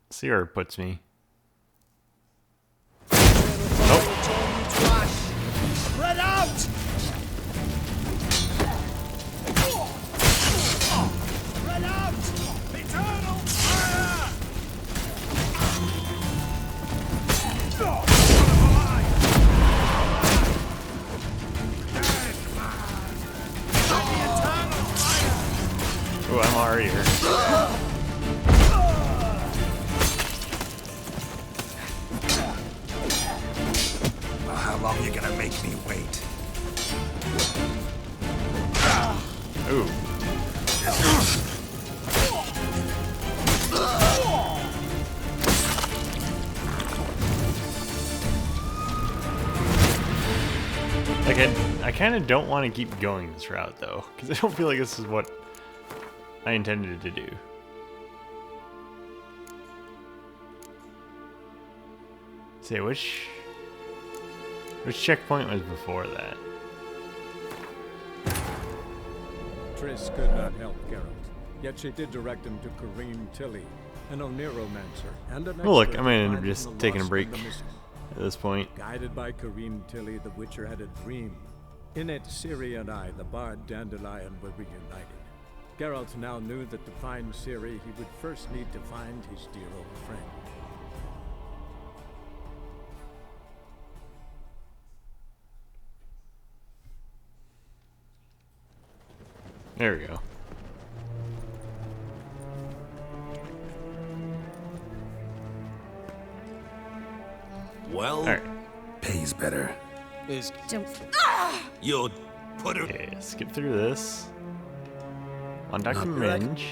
[SPEAKER 3] See where it puts me.
[SPEAKER 13] Spread out! Spread out! Eternal fire!
[SPEAKER 3] Oh, I'm already here.
[SPEAKER 4] Well, how long you gonna make me wait?
[SPEAKER 3] Ooh. Like, I kind of don't want to keep going this route, though, because I don't feel like this is what I intended to do. Say, which checkpoint was before that?
[SPEAKER 2] Triss could not help Geralt, yet she did direct him to Kareem Tilly, an Oneromancer, and an
[SPEAKER 3] Oh, look,
[SPEAKER 2] expert
[SPEAKER 3] I might
[SPEAKER 2] in
[SPEAKER 3] end up
[SPEAKER 2] finding
[SPEAKER 3] just
[SPEAKER 2] the
[SPEAKER 3] taking a
[SPEAKER 2] lost
[SPEAKER 3] break
[SPEAKER 2] and the missing.
[SPEAKER 3] at this point.
[SPEAKER 2] Guided by Kareem Tilly, the Witcher had a dream. In it, Ciri and I, the bard Dandelion, were reunited. Geralt now knew that to find Ciri, he would first need to find his dear old friend.
[SPEAKER 3] There we go.
[SPEAKER 13] Well,
[SPEAKER 3] All right.
[SPEAKER 4] Pays better.
[SPEAKER 13] you'd put her.
[SPEAKER 3] Okay, skip through this. On Dr.
[SPEAKER 4] Not
[SPEAKER 3] Minge.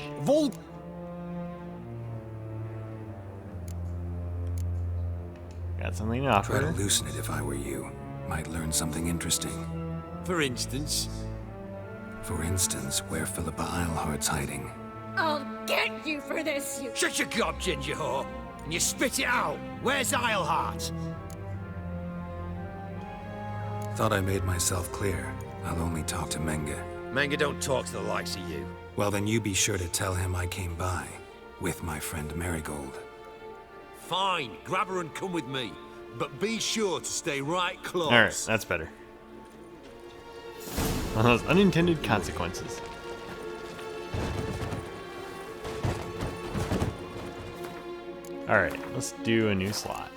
[SPEAKER 3] Got something to
[SPEAKER 4] Try to
[SPEAKER 3] offer.
[SPEAKER 4] loosen it if I were you. Might learn something interesting.
[SPEAKER 17] For instance?
[SPEAKER 4] For instance, where Philippa Eilhart's hiding.
[SPEAKER 9] I'll get you for this, you...
[SPEAKER 17] Shut your gob, ginger whore, and you spit it out. Where's Eilhart?
[SPEAKER 4] Thought I made myself clear. I'll only talk to Menge.
[SPEAKER 17] Manga don't talk to the likes of you.
[SPEAKER 4] Well, then you be sure to tell him I came by. With my friend Marigold.
[SPEAKER 17] Fine, grab her and come with me. But be sure to stay right close.
[SPEAKER 3] Alright, that's better. One of those unintended consequences. Alright, let's do a new slot.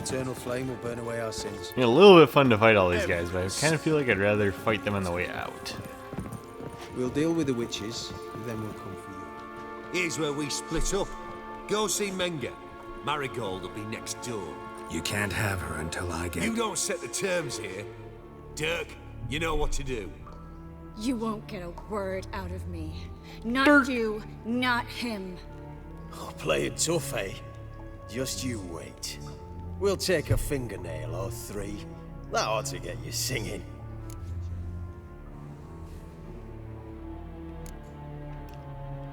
[SPEAKER 18] Eternal flame will burn away our sins.
[SPEAKER 3] A little bit fun to fight all these guys, but I kind of feel like I'd rather fight them on the way out.
[SPEAKER 18] We'll deal with the witches, and then we'll come for you.
[SPEAKER 17] Here's where we split up. Go see Menge. Marigold will be next door.
[SPEAKER 4] You can't have her until I get...
[SPEAKER 17] You don't set the terms here. Dirk, you know what to do.
[SPEAKER 9] You won't get a word out of me. Not you, not him.
[SPEAKER 18] Oh, playing tough, eh? Just you wait. We'll take a fingernail or 3. That ought to get you singing.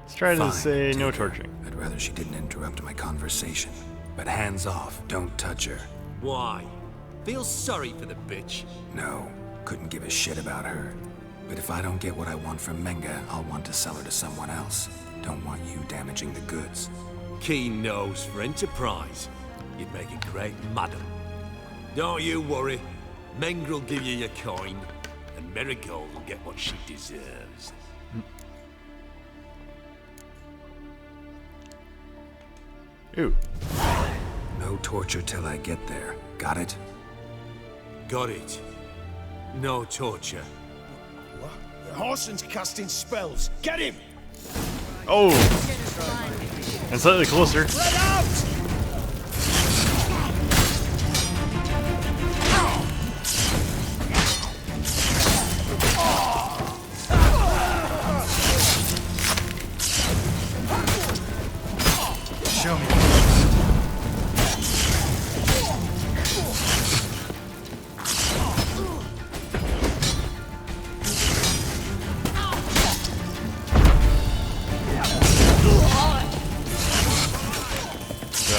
[SPEAKER 3] Let's try to
[SPEAKER 4] Fine,
[SPEAKER 3] say no
[SPEAKER 4] take her.
[SPEAKER 3] torturing.
[SPEAKER 4] I'd rather she didn't interrupt my conversation. But hands off, don't touch her.
[SPEAKER 17] Why? Feel sorry for the bitch?
[SPEAKER 4] No, couldn't give a shit about her. But if I don't get what I want from Menga, I'll want to sell her to someone else. Don't want you damaging the goods.
[SPEAKER 17] Keen nose for enterprise. You'd make a great madam. Don't you worry. Mengrel will give you your coin, and Marigold will get what she deserves.
[SPEAKER 3] Ooh.
[SPEAKER 4] No torture till I get there. Got it?
[SPEAKER 17] Got it. No torture.
[SPEAKER 18] What? The Horson's casting spells. Get him!
[SPEAKER 3] Oh! And slightly closer.
[SPEAKER 18] Let out!
[SPEAKER 4] Show me.
[SPEAKER 3] So,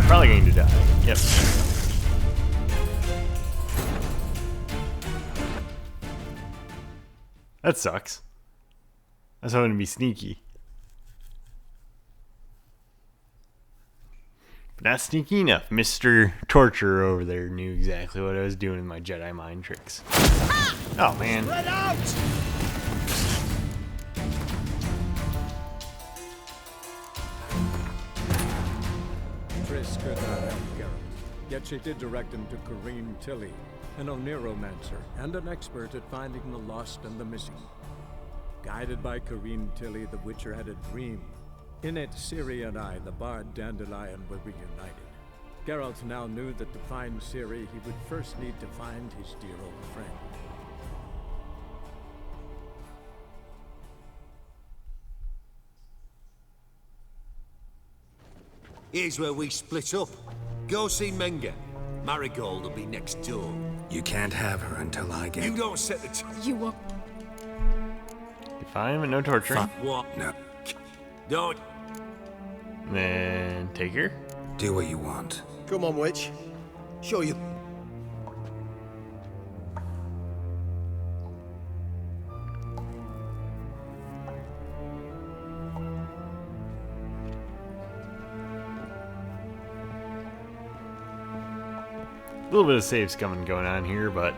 [SPEAKER 3] probably going to die. Yep. That sucks. I was hoping to be sneaky. But not sneaky enough. Mr. Torturer over there knew exactly what I was doing in my Jedi mind tricks. Oh, man.
[SPEAKER 18] Let out!
[SPEAKER 2] Triss could not help Geralt, yet she did direct him to Kareem Tilly, an Oniromancer and an expert at finding the lost and the missing. Guided by Kareem Tilly, the Witcher had a dream. In it, Ciri and I, the bard Dandelion, were reunited. Geralt now knew that to find Ciri, he would first need to find his dear old friend.
[SPEAKER 17] Here's where we split up. Go see Menga. Marigold will be next door.
[SPEAKER 4] You can't have her until I get...
[SPEAKER 17] You don't set the...
[SPEAKER 9] You won't.
[SPEAKER 3] Fine, but no torturing.
[SPEAKER 17] What?
[SPEAKER 4] No.
[SPEAKER 17] Don't...
[SPEAKER 3] Then take her.
[SPEAKER 4] Do what you want.
[SPEAKER 18] Come on, witch. Show you.
[SPEAKER 3] A little bit of save scumming going on here, but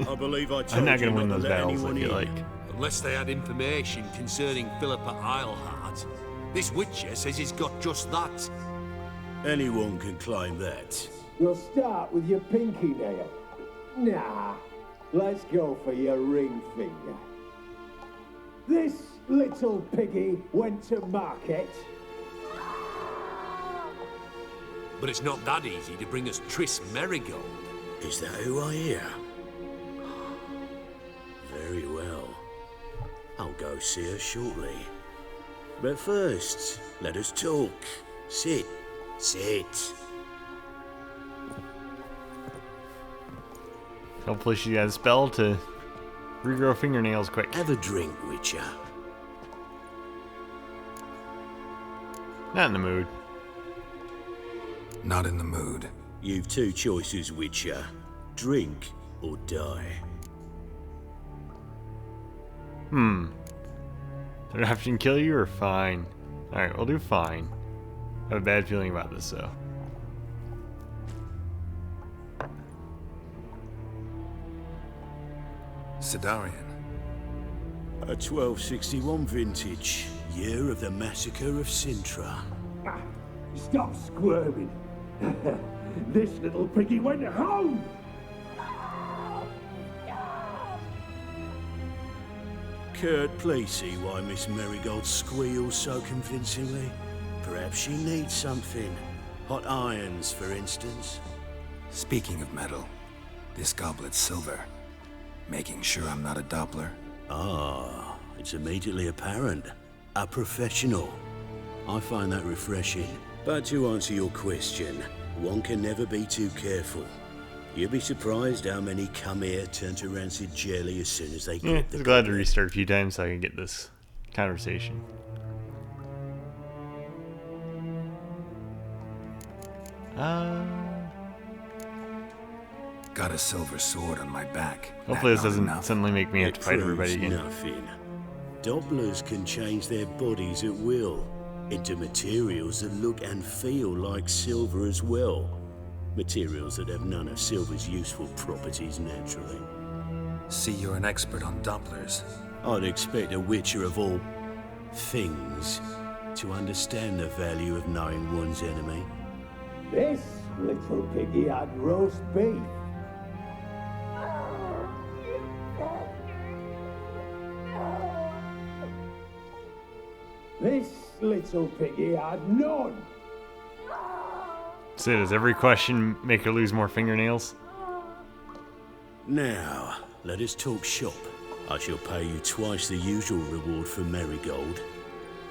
[SPEAKER 13] I believe I
[SPEAKER 3] I'm
[SPEAKER 13] told
[SPEAKER 3] not
[SPEAKER 13] you
[SPEAKER 3] going to win
[SPEAKER 13] not to
[SPEAKER 3] those
[SPEAKER 13] let
[SPEAKER 3] battles, I
[SPEAKER 13] anyone
[SPEAKER 3] feel
[SPEAKER 13] in.
[SPEAKER 3] like.
[SPEAKER 17] Unless they had information concerning Philippa Eilhart. This Witcher says he's got just that.
[SPEAKER 13] Anyone can claim that.
[SPEAKER 8] You'll start with your pinky nail. Nah, let's go for your ring finger. This little piggy went to market.
[SPEAKER 17] But it's not that easy to bring us Triss Marigold.
[SPEAKER 13] Is that who I hear? Very well. I'll go see her shortly. But first, let us talk. Sit. Sit.
[SPEAKER 3] Hopefully she has a spell to regrow fingernails quick.
[SPEAKER 13] Have a drink, Witcher.
[SPEAKER 3] Not in the mood.
[SPEAKER 4] Not in the mood.
[SPEAKER 13] You've two choices, Witcher. Drink or die.
[SPEAKER 3] Third option, kill you or fine? Alright, we'll do fine. I have a bad feeling about this, though.
[SPEAKER 4] Sidarian.
[SPEAKER 13] A 1261 vintage, year of the massacre of Sintra.
[SPEAKER 8] Ah, stop squirming. This little piggy went home.
[SPEAKER 13] Kurt, please see why Miss Marigold squeals so convincingly. Perhaps she needs something. Hot irons, for instance.
[SPEAKER 4] Speaking of metal, this goblet's silver. Making sure I'm not a Doppler.
[SPEAKER 13] Ah, it's immediately apparent. A professional. I find that refreshing. But to answer your question, one can never be too careful. You'll be surprised how many come here, turn to rancid jelly as soon as they
[SPEAKER 3] Yeah,
[SPEAKER 13] get
[SPEAKER 3] I was glad to restart a few times so I can get this conversation.
[SPEAKER 4] Got a silver sword on my back.
[SPEAKER 3] Hopefully this
[SPEAKER 4] That not
[SPEAKER 3] doesn't
[SPEAKER 4] enough?
[SPEAKER 3] suddenly make me have to fight everybody
[SPEAKER 13] Proves
[SPEAKER 3] again.
[SPEAKER 13] Nothing. Dopplers can change their bodies at will into materials that look and feel like silver as well. Materials that have none of silver's useful properties naturally.
[SPEAKER 4] See, you're an expert on Dopplers.
[SPEAKER 13] I'd expect a witcher of all things to understand the value of knowing one's enemy.
[SPEAKER 8] This little piggy had roast beef. This little piggy had none.
[SPEAKER 3] So does every question make her lose more fingernails?
[SPEAKER 13] Now, let us talk shop. I shall pay you twice the usual reward for marigold.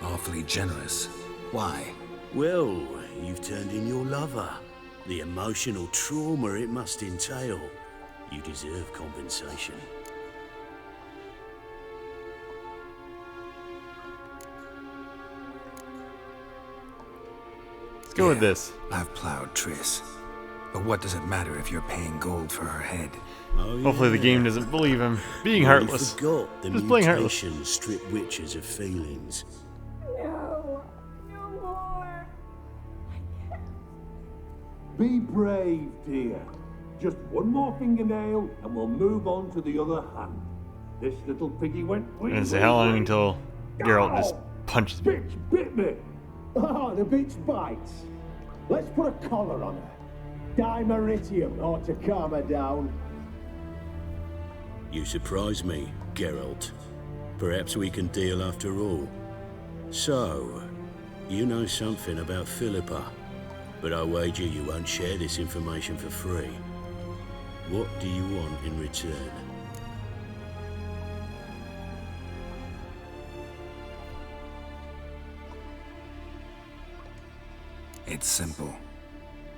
[SPEAKER 4] Awfully generous. Why?
[SPEAKER 13] Well, you've turned in your lover. The emotional trauma it must entail. You deserve compensation.
[SPEAKER 3] Let's go with this.
[SPEAKER 4] I've plowed Triss. But what does it matter if you're paying gold for her head?
[SPEAKER 13] Oh,
[SPEAKER 3] Hopefully the game doesn't believe him being
[SPEAKER 13] You
[SPEAKER 3] heartless.
[SPEAKER 13] forgot the
[SPEAKER 3] Just playing heartless.
[SPEAKER 13] mutations strip witches of feelings.
[SPEAKER 8] Be brave, dear. Just one more fingernail and we'll move on to the other hand. This little piggy went...
[SPEAKER 3] And so how long until Geralt just punches me?
[SPEAKER 8] Bitch bit me! Ah, the bitch bites. Let's put a collar on her. Dimeritium ought to calm her down.
[SPEAKER 13] You surprise me, Geralt. Perhaps we can deal after all. So, you know something about Philippa, but I wager you won't share this information for free. What do you want in return?
[SPEAKER 4] It's simple.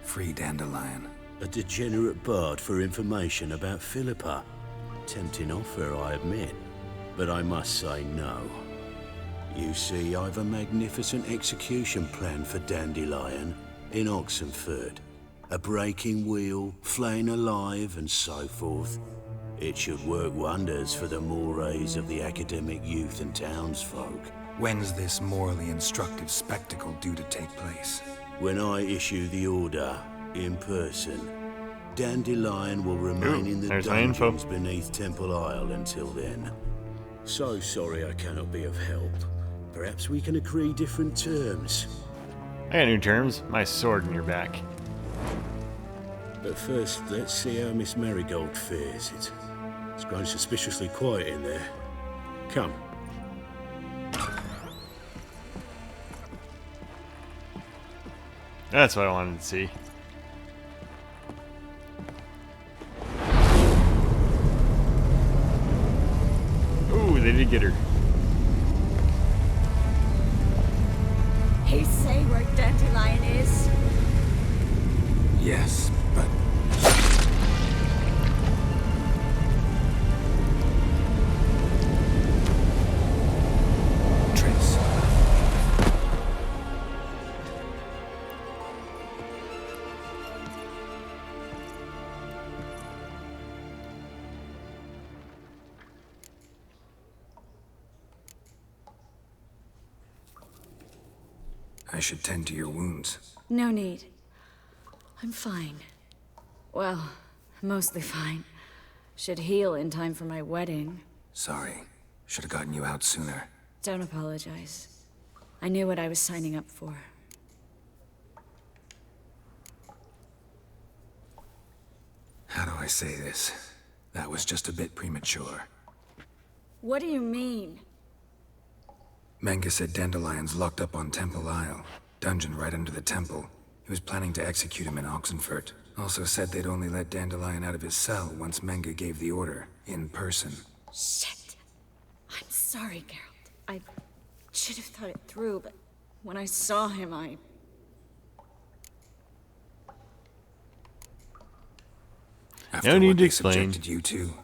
[SPEAKER 4] Free Dandelion.
[SPEAKER 13] A degenerate bard for information about Philippa. Tempting offer, I admit, but I must say no. You see, I've a magnificent execution plan for Dandelion in Oxenford. A breaking wheel, flaying alive, and so forth. It should work wonders for the mores of the academic youth and townsfolk.
[SPEAKER 4] When's this morally instructive spectacle due to take place?
[SPEAKER 13] When I issue the order, in person, Dandelion will remain in the
[SPEAKER 3] there's my info.
[SPEAKER 13] dungeons beneath Temple Isle until then. So sorry I cannot be of help. Perhaps we can agree different terms.
[SPEAKER 3] I got new terms. My sword in your back.
[SPEAKER 13] But first, let's see how Miss Marigold fares. It's grown suspiciously quiet in there. Come.
[SPEAKER 3] That's what I wanted to see. Ooh, they did get her.
[SPEAKER 9] He say where Dandelion is?
[SPEAKER 4] Yes, but... Triss. I should tend to your wounds.
[SPEAKER 9] No need. I'm fine. Well, mostly fine. Should heal in time for my wedding.
[SPEAKER 4] Sorry. Should have gotten you out sooner.
[SPEAKER 9] Don't apologize. I knew what I was signing up for.
[SPEAKER 4] How do I say this? That was just a bit premature.
[SPEAKER 9] What do you mean?
[SPEAKER 4] Manga said Dandelion's locked up on Temple Isle. Dungeon right under the temple. He was planning to execute him in Oxenfurt. Also said they'd only let Dandelion out of his cell once Manga gave the order, in person.
[SPEAKER 9] Shit. I'm sorry, Geralt. I should have thought it through, but when I saw him,
[SPEAKER 4] After
[SPEAKER 3] No need
[SPEAKER 4] what
[SPEAKER 3] to
[SPEAKER 4] they
[SPEAKER 3] explain.
[SPEAKER 4] subjected you to,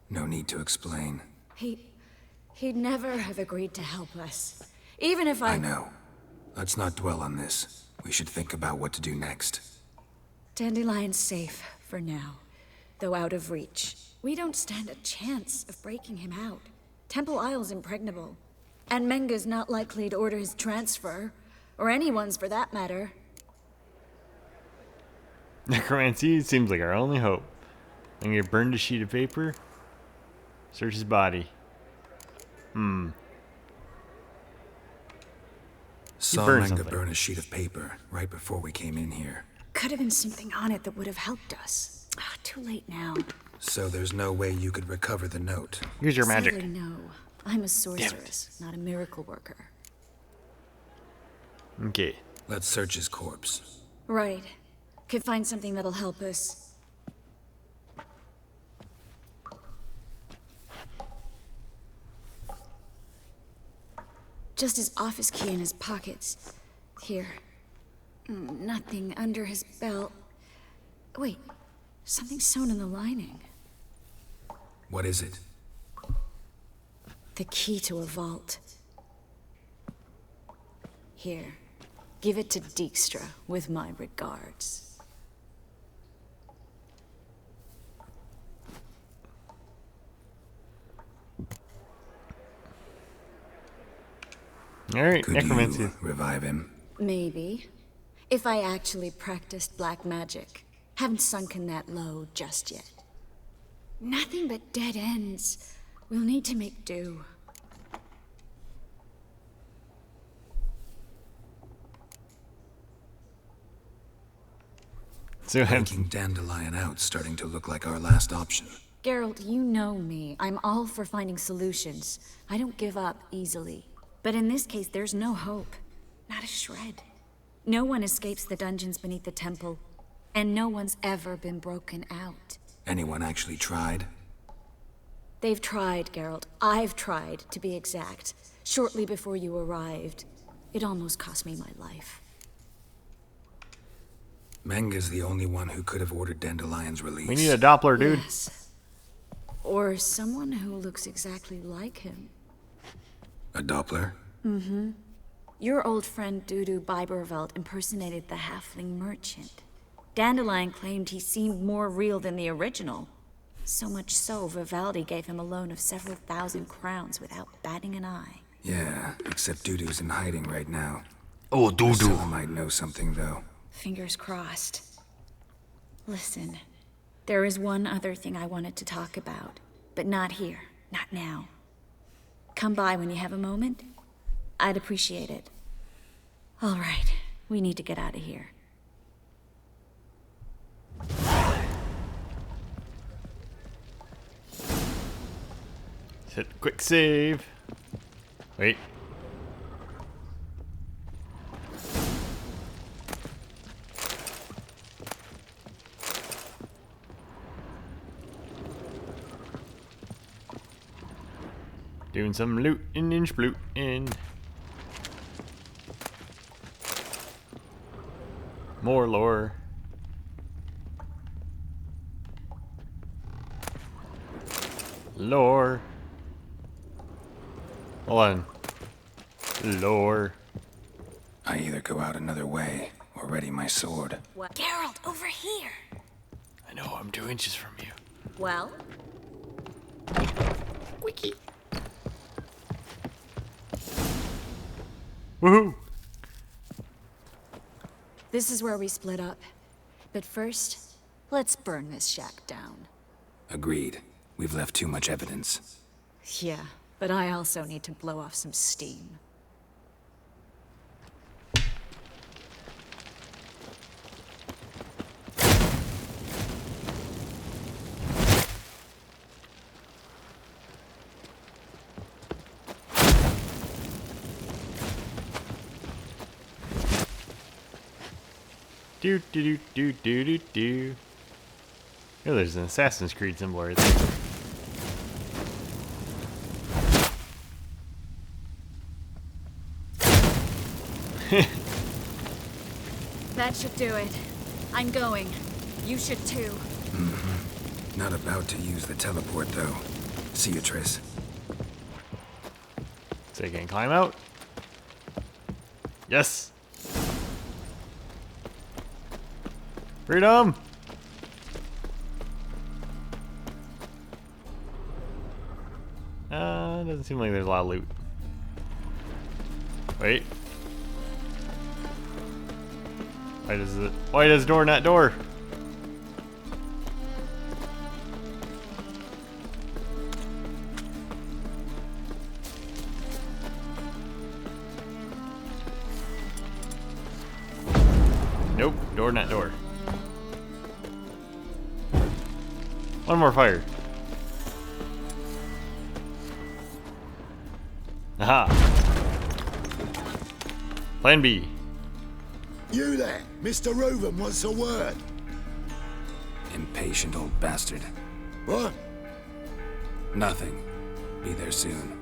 [SPEAKER 4] no need to explain.
[SPEAKER 9] He'd never have agreed to help us. Even if I
[SPEAKER 4] know. Let's not dwell on this. We should think about what to do next.
[SPEAKER 9] Dandelion's safe for now, though out of reach. We don't stand a chance of breaking him out. Temple Isle's impregnable, and Menga's not likely to order his transfer, or anyone's for that matter.
[SPEAKER 3] Necromancy seems like our only hope. I'm gonna burn a sheet of paper. Search his body.
[SPEAKER 4] Saw
[SPEAKER 3] burned
[SPEAKER 4] Menga
[SPEAKER 3] something.
[SPEAKER 4] burn a sheet of paper right before we came in here.
[SPEAKER 9] Could have been something on it that would have helped us. Too late now.
[SPEAKER 4] So there's no way you could recover the note.
[SPEAKER 3] Use your magic.
[SPEAKER 9] Sadly, no. I'm a sorceress, not a miracle worker.
[SPEAKER 3] Okay.
[SPEAKER 4] Let's search his corpse.
[SPEAKER 9] Right. Could find something that'll help us. Just his office key in his pockets. Here. Nothing under his belt. Wait. Something sewn in the lining.
[SPEAKER 4] What is it?
[SPEAKER 9] The key to a vault. Here. Give it to Dijkstra with my regards.
[SPEAKER 3] Alright,
[SPEAKER 4] Could
[SPEAKER 3] necromancy.
[SPEAKER 4] you revive him?
[SPEAKER 9] Maybe. If I actually practiced black magic. Haven't sunken that low just yet. Nothing but dead ends. We'll need to make do.
[SPEAKER 3] So
[SPEAKER 4] Taking Dandelion out starting to look like our last option.
[SPEAKER 9] Geralt, you know me. I'm all for finding solutions. I don't give up easily. But in this case, there's no hope. Not a shred. No one escapes the dungeons beneath the temple. And no one's ever been broken out.
[SPEAKER 4] Anyone actually tried?
[SPEAKER 9] They've tried, Geralt. I've tried, to be exact. Shortly before you arrived. It almost cost me my life.
[SPEAKER 4] Menga's the only one who could have ordered Dandelion's release.
[SPEAKER 3] We need a Doppler, dude.
[SPEAKER 9] Yes. Or someone who looks exactly like him.
[SPEAKER 4] A Doppler?
[SPEAKER 9] Mm-hmm. Your old friend Dudu Biberveld impersonated the halfling merchant. Dandelion claimed he seemed more real than the original. So much so, Vivaldi gave him a loan of several thousand crowns without batting an eye.
[SPEAKER 4] Yeah, except Dudu's in hiding right now.
[SPEAKER 3] Oh, Dudu.
[SPEAKER 4] Priscilla might know something, though.
[SPEAKER 9] Fingers crossed. Listen, there is one other thing I wanted to talk about, but not here, not now. Come by when you have a moment. I'd appreciate it. All right, we need to get out of here.
[SPEAKER 3] Hit quick save. Wait. Doing some looting and splooting. More lore. Lore. Hold on. Lore.
[SPEAKER 4] I either go out another way or ready my sword.
[SPEAKER 9] What? Geralt, over here!
[SPEAKER 3] I know, I'm 2 inches from you.
[SPEAKER 9] Well?
[SPEAKER 3] Wiki. Woohoo!
[SPEAKER 9] This is where we split up. But first, let's burn this shack down.
[SPEAKER 4] Agreed. We've left too much evidence.
[SPEAKER 9] Yeah, but I also need to blow off some steam.
[SPEAKER 3] Do do do do do do do. Oh, there's an Assassin's Creed symbol right there.
[SPEAKER 9] That should do it. I'm going. You should too.
[SPEAKER 4] Not about to use the teleport, though. See you, Triss.
[SPEAKER 3] So you can climb out. Yes. Freedom. Doesn't seem like there's a lot of loot. Wait. Why does door not door? Nope, door not door. One more fire. Aha. Plan B.
[SPEAKER 13] You there, Mr. Reuven wants a word.
[SPEAKER 4] Impatient old bastard.
[SPEAKER 13] What?
[SPEAKER 4] Nothing. Be there soon.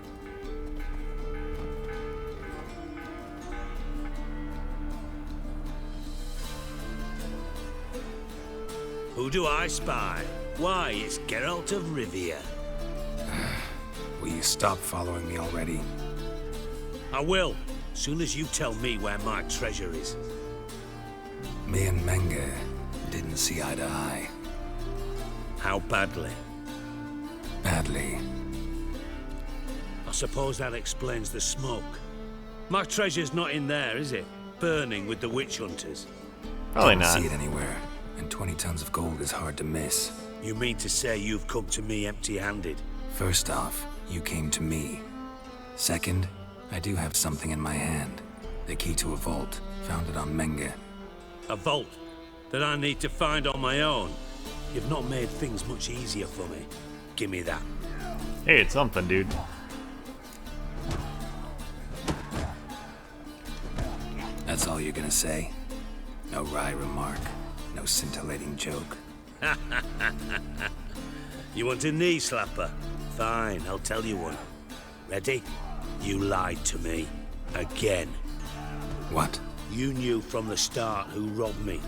[SPEAKER 11] Who do I spy? Why, it's Geralt of Rivia.
[SPEAKER 4] Will you stop following me already?
[SPEAKER 11] I will, soon as you tell me where my treasure is.
[SPEAKER 4] Me and Menge didn't see eye to eye.
[SPEAKER 11] How badly?
[SPEAKER 4] Badly.
[SPEAKER 11] I suppose that explains the smoke. My treasure's not in there, is it? Burning with the witch hunters.
[SPEAKER 3] Probably
[SPEAKER 4] Can't
[SPEAKER 3] not.
[SPEAKER 4] see it anywhere, and 20 tons of gold is hard to miss.
[SPEAKER 11] You mean to say you've come to me empty-handed?
[SPEAKER 4] First off, you came to me. Second, I do have something in my hand. The key to a vault, found it on Menge.
[SPEAKER 11] A vault that I need to find on my own. You've not made things much easier for me. Give me that.
[SPEAKER 3] Hey, it's something, dude.
[SPEAKER 4] That's all you're gonna say? No wry remark, no scintillating joke.
[SPEAKER 11] You want a knee slapper? Fine, I'll tell you one. Ready? You lied to me. Again.
[SPEAKER 4] What?
[SPEAKER 11] You knew from the start who robbed me,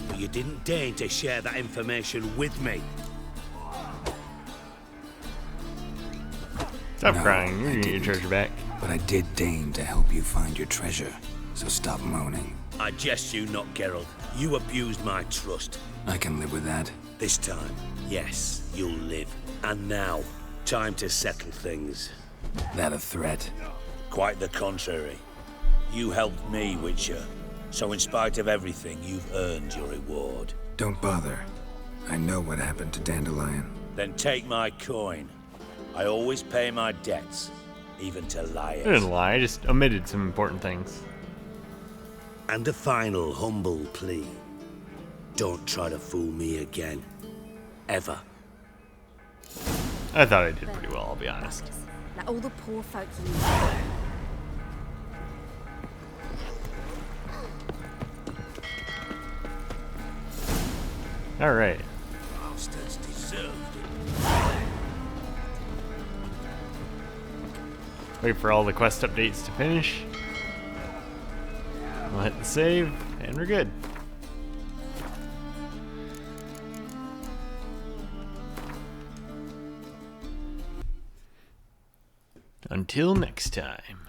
[SPEAKER 11] but you didn't deign to share that information with me.
[SPEAKER 3] Stop crying. You're gonna get your treasure back.
[SPEAKER 4] But I did deign to help you find your treasure, so stop moaning.
[SPEAKER 11] I jest you not, Geralt. You abused my trust.
[SPEAKER 4] I can live with that.
[SPEAKER 11] This time, yes, you'll live. And now, time to settle things.
[SPEAKER 4] That a threat?
[SPEAKER 11] Quite the contrary. You helped me, Witcher. So in spite of everything, you've earned your reward.
[SPEAKER 4] Don't bother. I know what happened to Dandelion.
[SPEAKER 11] Then take my coin. I always pay my debts, even to liars.
[SPEAKER 3] I didn't lie, I just omitted some important things.
[SPEAKER 11] And a final humble plea. Don't try to fool me again. Ever.
[SPEAKER 3] I thought I did pretty well, I'll be honest.
[SPEAKER 9] Let all the poor folk leave.
[SPEAKER 3] Alright.
[SPEAKER 11] Bastards deserved
[SPEAKER 3] Wait for all the quest updates to finish. We'll hit the save, and we're good. Until next time.